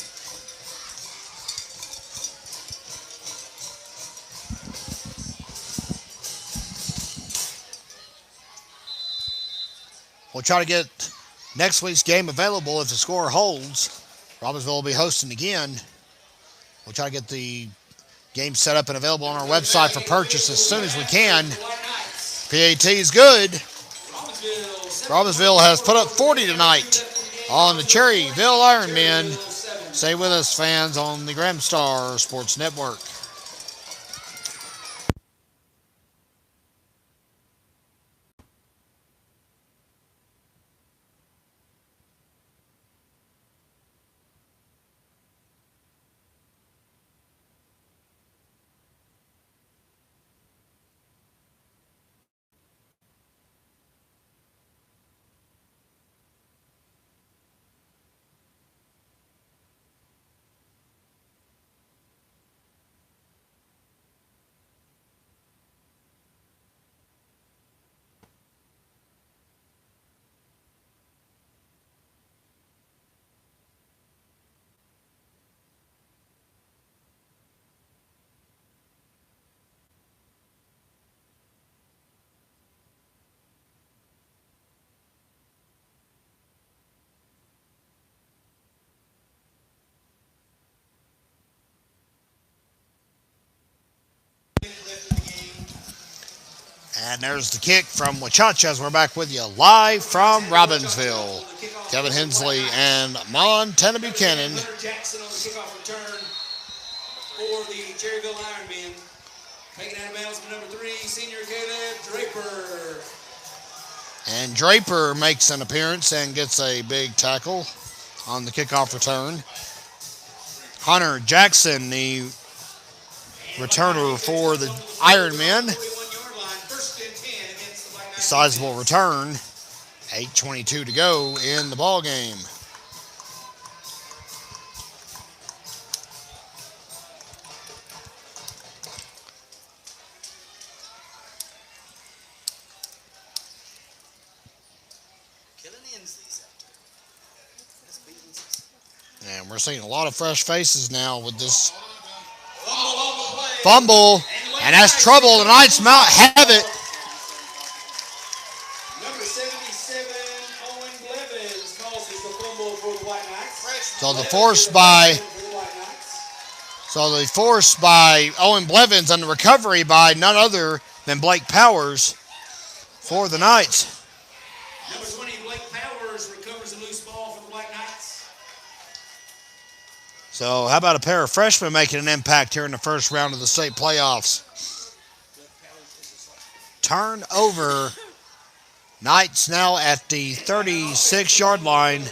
S4: We'll try to get next week's game available if the score holds. Robbinsville will be hosting again. We'll try to get the game set up and available on our website for purchase as soon as we can. PAT is good. Robbinsville has put up 40 tonight on the Cherryville Ironmen. Stay with us, fans, on the Graham Star Sports Network. And there's the kick from Wachacha. We're back with you live from Robbinsville. Kevin Hensley and Montana Buchanan.
S1: Jackson on the kickoff return for the Cherryville Ironmen. Taking out of bounds for number 3, senior Caleb Draper.
S4: And Draper makes an appearance and gets a big tackle on the kickoff return. Hunter Jackson, the returner for the Ironmen. Sizable return. 8:22 to go in the ball game. And we're seeing a lot of fresh faces now with this fumble. And that's trouble. The Knights have it.
S1: Number 77, Owen Blevins, causes the fumble for the White Knights.
S4: So the force by Owen Blevins and the recovery by none other than Blake Powers for the Knights.
S1: Number 20, Blake Powers, recovers a loose ball for the White Knights.
S4: So how about a pair of freshmen making an impact here in the first round of the state playoffs? Turnover. Knights now at the 36-yard line.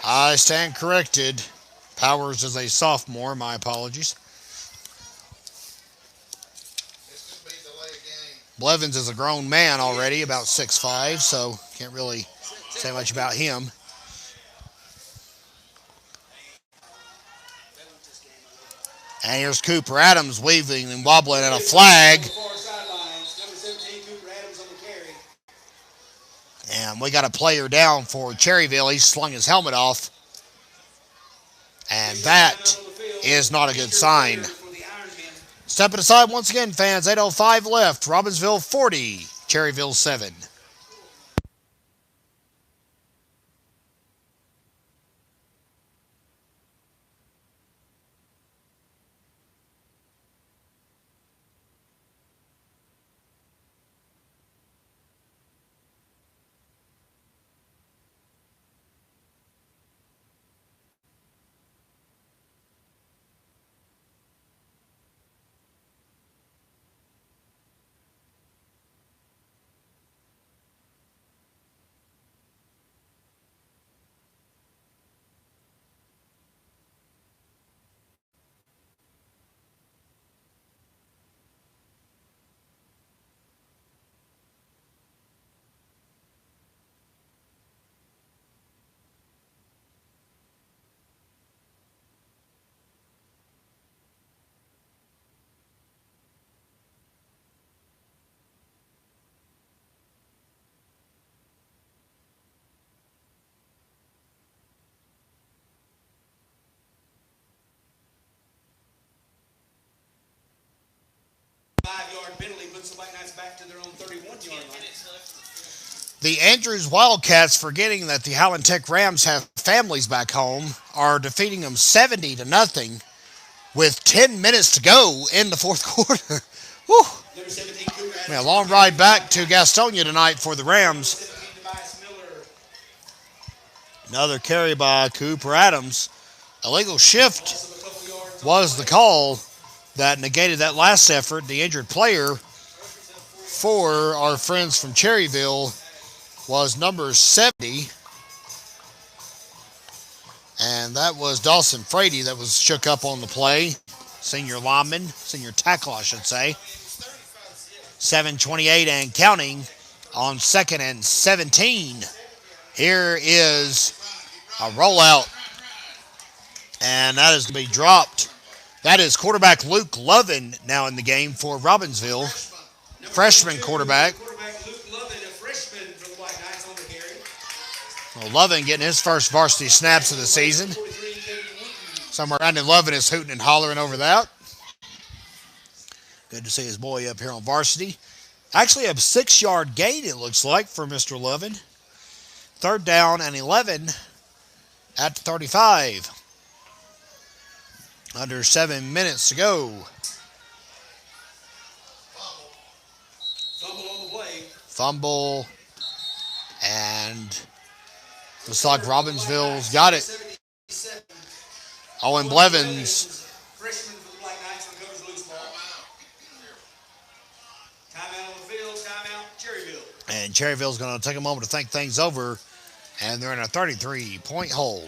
S4: I stand corrected. Powers is a sophomore. My apologies. Blevins is a grown man already, about 6'5", so can't really say much about him. And here's Cooper Adams weaving and wobbling at a flag. And we got a player down for Cherryville. He slung his helmet off. And that is not a good sign. Stepping aside once again, fans. 8:05 left. Robbinsville 40, Cherryville 7.
S1: 5-yard penalty puts the Black Knights back to their own 31-yard line.
S4: The Andrews Wildcats, forgetting that the Highland Tech Rams have families back home, are defeating them 70-0 with 10 minutes to go in the fourth quarter. Whew.
S1: Number 17, Cooper Adams.
S4: A long ride back to Gastonia tonight for the Rams.
S1: 17, Tobias Miller.
S4: Another carry by Cooper Adams. Illegal shift
S1: Also a couple yards.
S4: was the call that negated that last effort. The injured player for our friends from Cherryville was number 70. And that was Dawson Frady that was shook up on the play. Senior lineman, senior tackle, I should say. 7:28 and counting on 2nd and 17. Here is a rollout. And that is going to be dropped. That is quarterback Luke Lovin now in the game for Robbinsville. Freshman quarterback.
S1: Quarterback Luke Lovin, a freshman for the Black Knights on the carry.
S4: Well, Lovin getting his first varsity snaps of the season.
S1: 43-31.
S4: Somewhere Brandon Lovin is hooting and hollering over that. Good to see his boy up here on varsity. Actually a 6-yard gain, it looks like, for Mr. Lovin. 3rd down and 11 at 35. Under 7 minutes to go.
S1: Fumble on the play.
S4: Fumble. And looks like Robbinsville's got it.
S1: 77.
S4: Owen Blevins.
S1: Freshman for the Black Knights recovers loose ball. Timeout on the field. Timeout, Cherryville.
S4: And Cherryville's going to take a moment to think things over. And they're in a 33-point hole.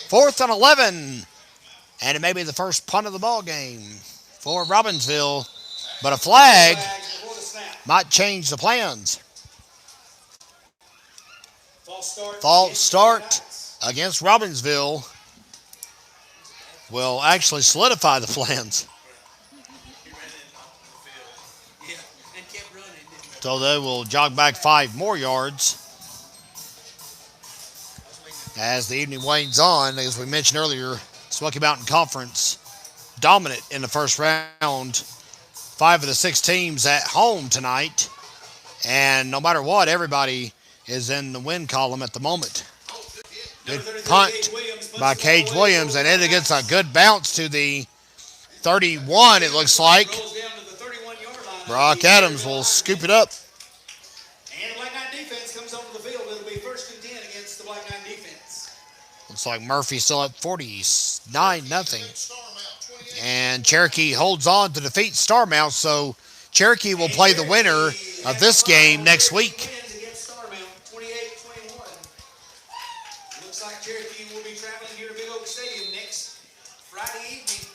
S4: Fourth and 11. And it may be the first punt of the ball game for Robbinsville. But a flag
S1: Before the snap.
S4: might change the plans.
S1: False start.
S4: False start against Robbinsville will actually solidify the plans.
S1: Yeah, and kept running.
S4: So they will jog back 5 more yards. As the evening wanes on, as we mentioned earlier, Smoky Mountain Conference dominant in the first round. 5 of the 6 teams at home tonight. And no matter what, everybody is in the win column at the moment. Good punt by Cage Williams, and it gets a good bounce to the 31, it looks like.
S1: Goes down to the 31-yard line.
S4: Brock Adams will scoop it up.
S1: And the Black Knight defense comes onto the field. It'll be 1st and 10 against the Black Knight defense.
S4: Looks like Murphy's still up 49-0.
S3: Starmount, 28.
S4: And Cherokee holds on to defeat Starmount, so Cherokee will play the winner of this game next week.
S1: Wins against Starmount, 28-21. Looks like Cherokee will be traveling here to Big Oak Stadium next Friday evening.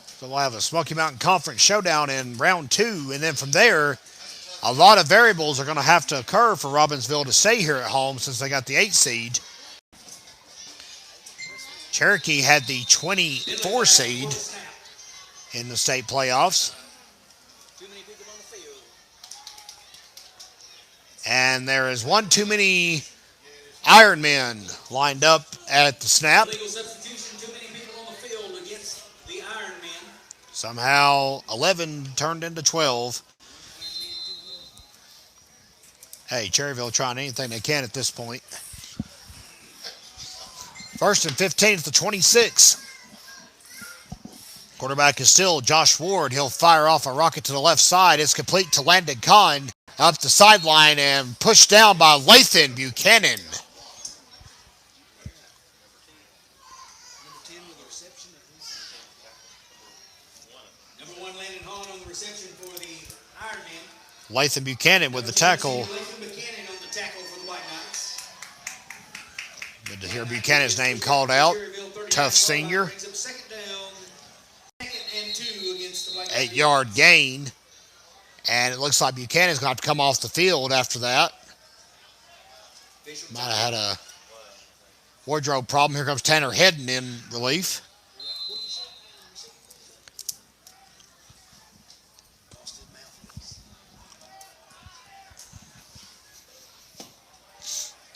S4: So we'll have a Smoky Mountain Conference showdown in round 2, and then from there, a lot of variables are going to have to occur for Robbinsville to stay here at home since they got the 8 seed. Cherokee had the 24 seed in the state playoffs. And there is one too many Ironmen lined up at the snap.
S1: Legal substitution, too many people on the field against the Ironmen.
S4: Somehow 11 turned into 12. Hey, Cherryville trying anything they can at this point. 1st and 15 at the 26. Of Quarterback is still Josh Ward. He'll fire off a rocket to the left side. It's complete to Landon Kahn up the sideline and pushed down by Lathan Buchanan.
S1: Number 1, Landon Hahn on the reception for the Ironmen.
S4: Lathan Buchanan with the tackle.
S1: Lathan Buchanan on the tackle for the White Knights.
S4: Good to hear Buchanan's name called out. Tough senior.
S1: Brings up second down, 2nd and 2 against the Black Knights.
S4: 8-yard gain. And it looks like Buchanan's going to have to come off the field after that. Might have had a wardrobe problem. Here comes Tanner Hedden in relief.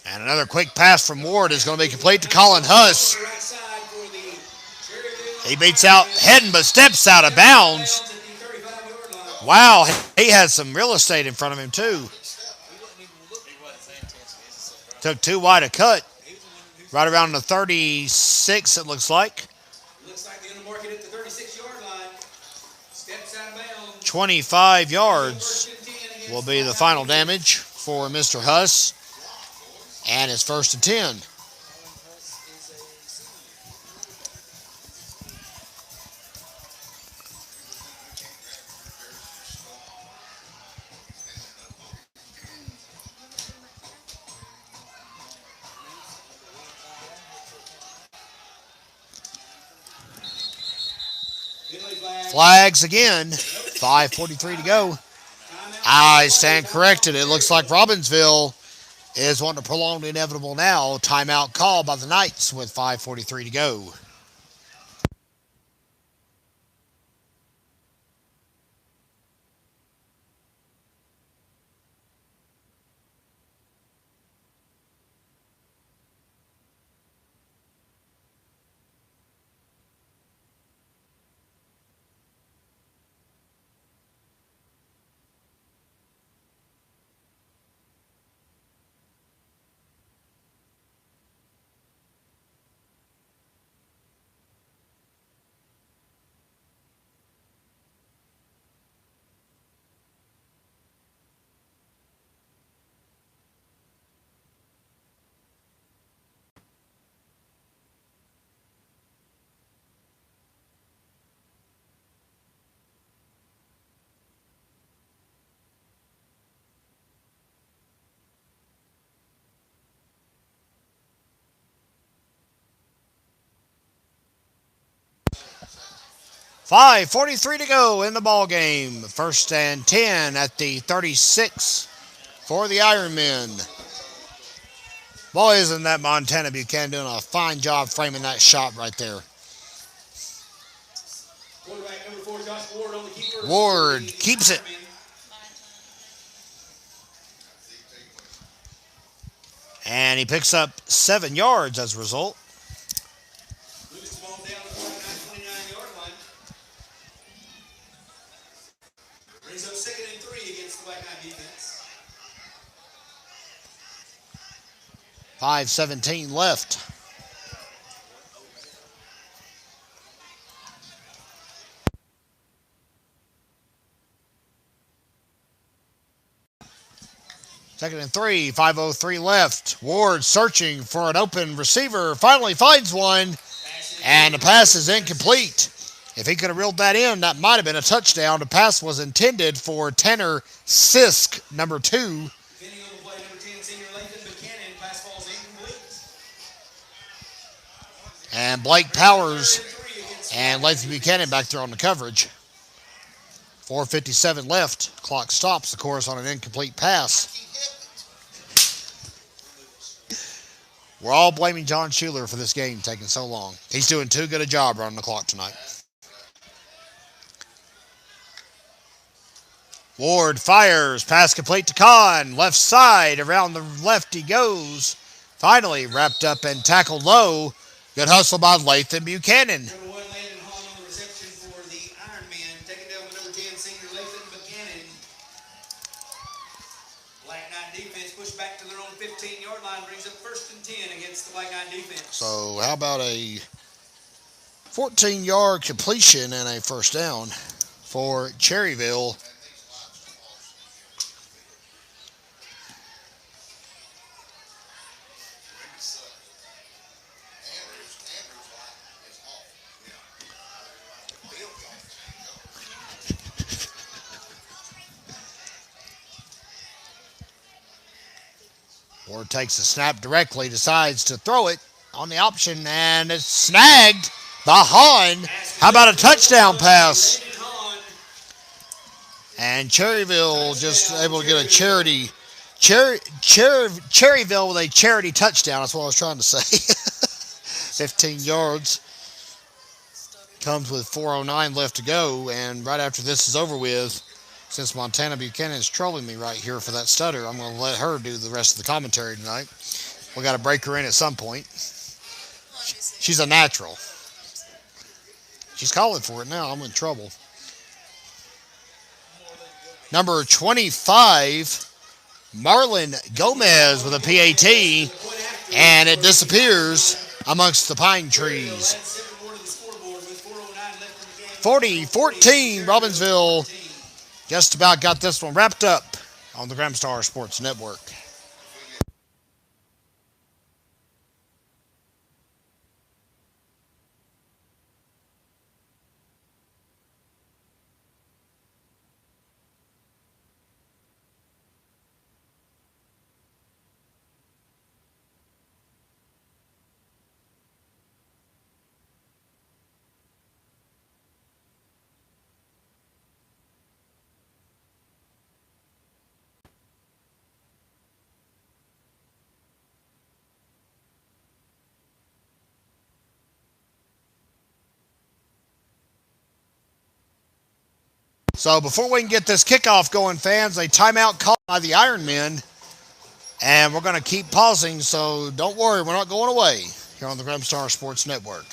S4: And another quick pass from Ward is going to be complete to Colin Huss. He beats out Hedden but steps out of bounds. Wow, he has some real estate in front of him too. Took too wide a cut. Right around the 36, it looks like.
S1: Looks like they're going to mark it at the 36-yard line. Steps out of bounds.
S4: 25 yards will be the final damage for Mr. Huss. And it's 1st and 10. Flags again. 5:43 to go. I stand corrected. It looks like Robbinsville is wanting to prolong the inevitable now. Timeout call by the Knights with 5:43 to go. $5:43 to go in the ball game. 1st and 10 at the 36 for the Ironmen. Boy, isn't that Montana Buchanan doing a fine job framing that shot right there.
S1: Quarterback number 4, Josh Ward on the keeper.
S4: Ward keeps it. And he picks up 7 yards as a result.
S1: Moves the ball down to the 29-yard line. Brings up 2nd and 3 against the Black Knight defense.
S4: 5:17 left. Second and 3, 5:03 left. Ward searching for an open receiver. Finally finds one, and the pass is incomplete. If he could have reeled that in, that might have been a touchdown. The pass was intended for Tanner Sisk, number 2.
S1: Defending on the play, number 10, senior Lathan Buchanan. Pass falls incomplete.
S4: And Blake Powers and Lathan Buchanan back there on the coverage. 4:57 left. Clock stops, of course, on an incomplete pass. We're all blaming John Schuler for this game taking so long. He's doing too good a job running the clock tonight. Ward fires. Pass complete to Kahn. Left side. Around the left he goes. Finally wrapped up and tackled low. Good hustle by Lathan Buchanan.
S1: Number 1, Landon Hahn on the reception for the Ironmen. Taking down the number 10, senior Lathan Buchanan. Black Knight defense pushed back to their own 15-yard line. Brings up 1st and 10 against the Black Knight defense.
S4: So how about a 14-yard completion and a first down for Cherryville. Ward takes the snap directly, decides to throw it on the option, and it's snagged by Hahn. How about a touchdown pass? And Cherryville just able to get a Cherryville with a charity touchdown. That's what I was trying to say. 15 yards. Comes with 4:09 left to go, and right after this is over with, since Montana Buchanan is trolling me right here for that stutter, I'm going to let her do the rest of the commentary tonight. We got to break her in at some point. She's a natural. She's calling for it now. I'm in trouble. Number 25, Marlon Gomez with a PAT, and it disappears amongst the pine trees. 40-14, Robbinsville just about got this one wrapped up on the Gramstar Sports Network. So before we can get this kickoff going, fans, a timeout called by the Ironmen. And we're going to keep pausing, so don't worry, we're not going away here on the Gramstar Sports Network.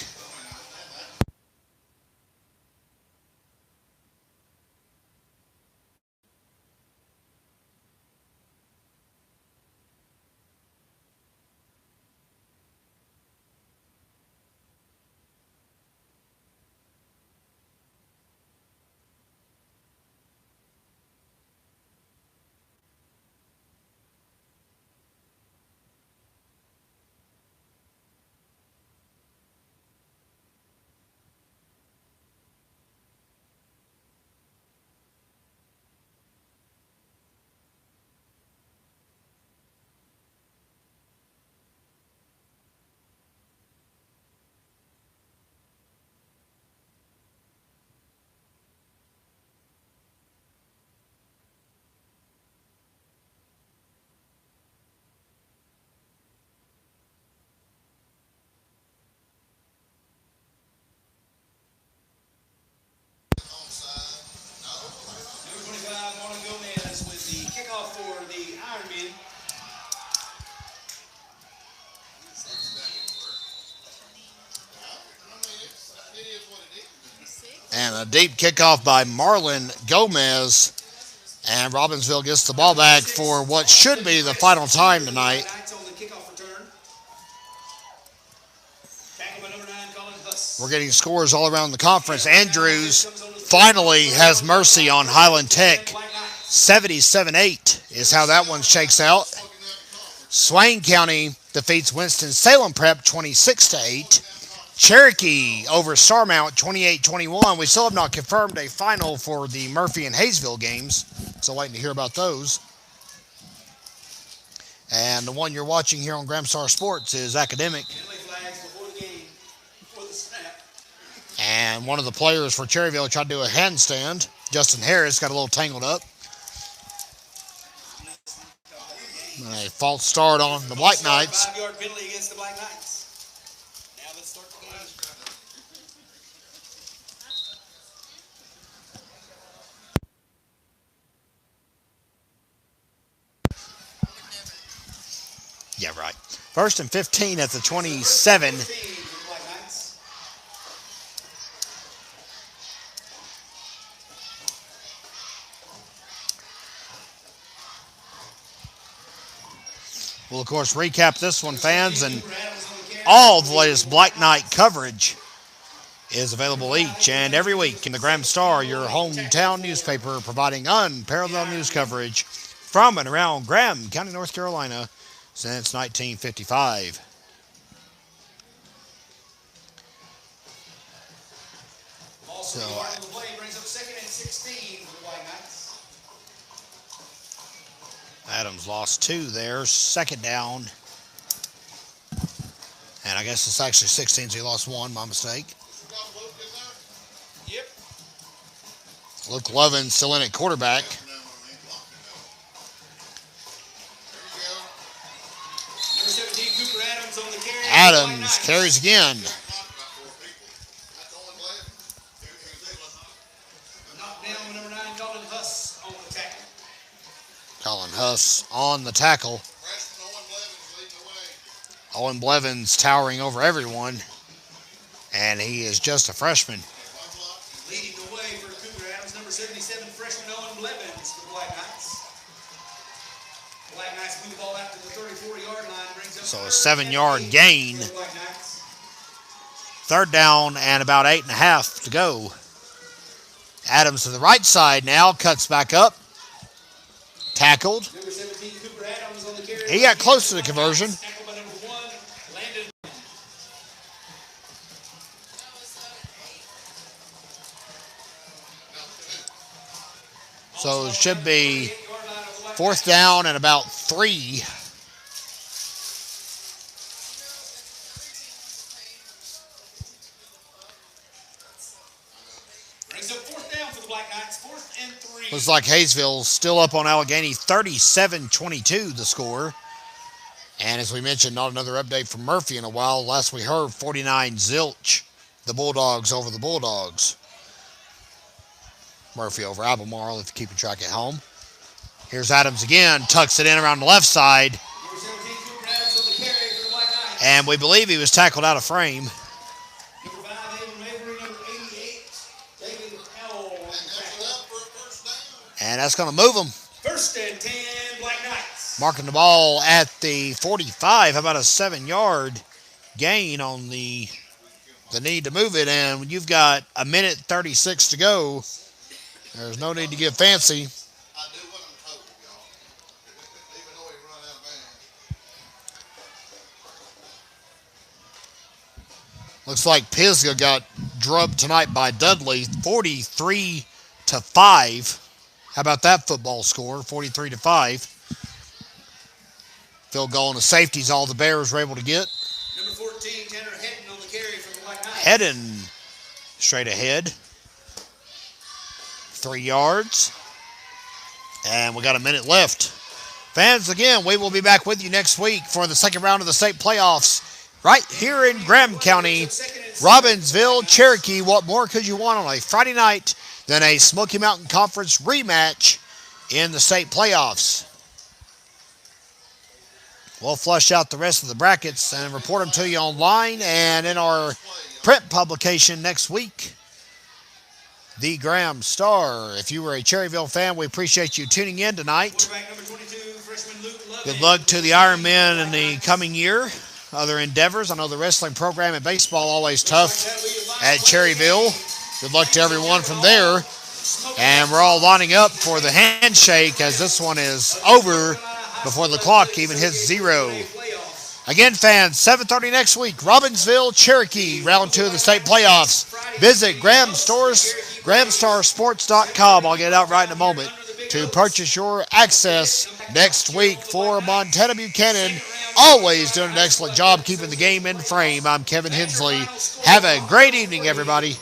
S4: And a deep kickoff by Marlon Gomez. And Robbinsville gets the ball back for what should be the final time tonight. We're getting scores all around the conference. Andrews finally has mercy on Highland Tech. 77-8 is how that one shakes out. Swain County defeats Winston-Salem Prep 26-8. Cherokee over Starmount 28-21. We still have not confirmed a final for the Murphy and Hayesville games, so waiting to hear about those. And the one you're watching here on Gramstar Sports is Academic. And one of the players for Cherryville tried to do a handstand. Justin Harris got a little tangled up. And a false start on the Black Knights.
S1: 5-yard penalty against the Black Knights. Now let's start the game.
S4: Yeah, right. First and 15 at the 27. We'll, of course, recap this one, fans, and all the latest Black Knight coverage is available each and every week in the Graham Star, your hometown newspaper, providing unparalleled news coverage from and around Graham County, North Carolina, since 1955.
S1: Also, the yard on the play brings up 2nd and 16 for the White Knights.
S4: Adams lost 2 there, 2nd down. And I guess it's actually 16, so he lost 1, my mistake.
S1: Yep.
S4: Luke Lovin still in at quarterback.
S1: Number 17, Cooper Adams on the carry.
S4: Adams carries again.
S1: Knocked down with number 9, Colin Huss on the tackle.
S4: Colin Huss on the tackle. Owen Blevins towering over everyone, and he is just a freshman.
S1: Leading the way for Cooper Adams, number 77, freshman Owen Blevins for the Black Knights. Black Knights move the ball out to the 34-yard line. Brings up
S4: So a 7-yard gain.
S1: for the Black Knights.
S4: 3rd down and about 8.5 to go. Adams to the right side now, cuts back up. Tackled.
S1: Number 17, Cooper Adams on the carry.
S4: He got close to the conversion.
S1: Tackled by number 1, Landon.
S4: So it should be 4th down and about 3.
S1: Brings up 4th down for the Black Knights, 4th and 3.
S4: Looks like Hayesville's still up on Allegheny, 37-22 the score. And as we mentioned, not another update from Murphy in a while. Last we heard, 49 zilch, the Bulldogs over the Bulldogs. Murphy over Albemarle, if you're keeping track at home. Here's Adams again, tucks it in around the left side.
S1: Number 17, Cooper Adams on the carry for the Black Knights.
S4: And we believe he was tackled out of frame.
S1: Number 5, Abel Mabry, number 88, David Howell on the tackle.
S4: And that's going to move him.
S1: 1st and 10, Black Knights.
S4: Marking the ball at the 45. How about a 7-yard gain on the need to move it? And when you've got 1:36 to go, there's no need to get fancy.
S3: I do what I'm told, y'all. Even though he run out of bounds.
S4: Looks like Pisgah got drubbed tonight by Dudley, 43-5. How about that football score, 43-5? Field goal and the safeties all the Bears were able to get.
S1: Number 14, Tanner Hedden on the carry for the Black Knights.
S4: Hedden straight ahead. 3 yards. And we got a minute left. Fans, again, we will be back with you next week for the 2nd round of the state playoffs right here in Graham County, Robbinsville, Cherokee. What more could you want on a Friday night than a Smoky Mountain Conference rematch in the state playoffs? We'll flush out the rest of the brackets and report them to you online and in our print publication next week, the Graham Star. If you were a Cherryville fan, we appreciate you tuning in tonight.
S1: Quarterback number 22, freshman Luke Lovin.
S4: Good luck to the Ironmen in the coming year. Other endeavors. I know the wrestling program and baseball always tough at Cherryville. Good luck to everyone from there. And we're all lining up for the handshake as this one is over before the clock even hits 0. Again, fans, 7:30 next week, Robbinsville, Cherokee, round 2 of the state playoffs. Visit GrahamStarSports.com. I'll get it out right in a moment to purchase your access next week for Montana Buchanan. Always doing an excellent job keeping the game in frame. I'm Kevin Hensley. Have a great evening, everybody.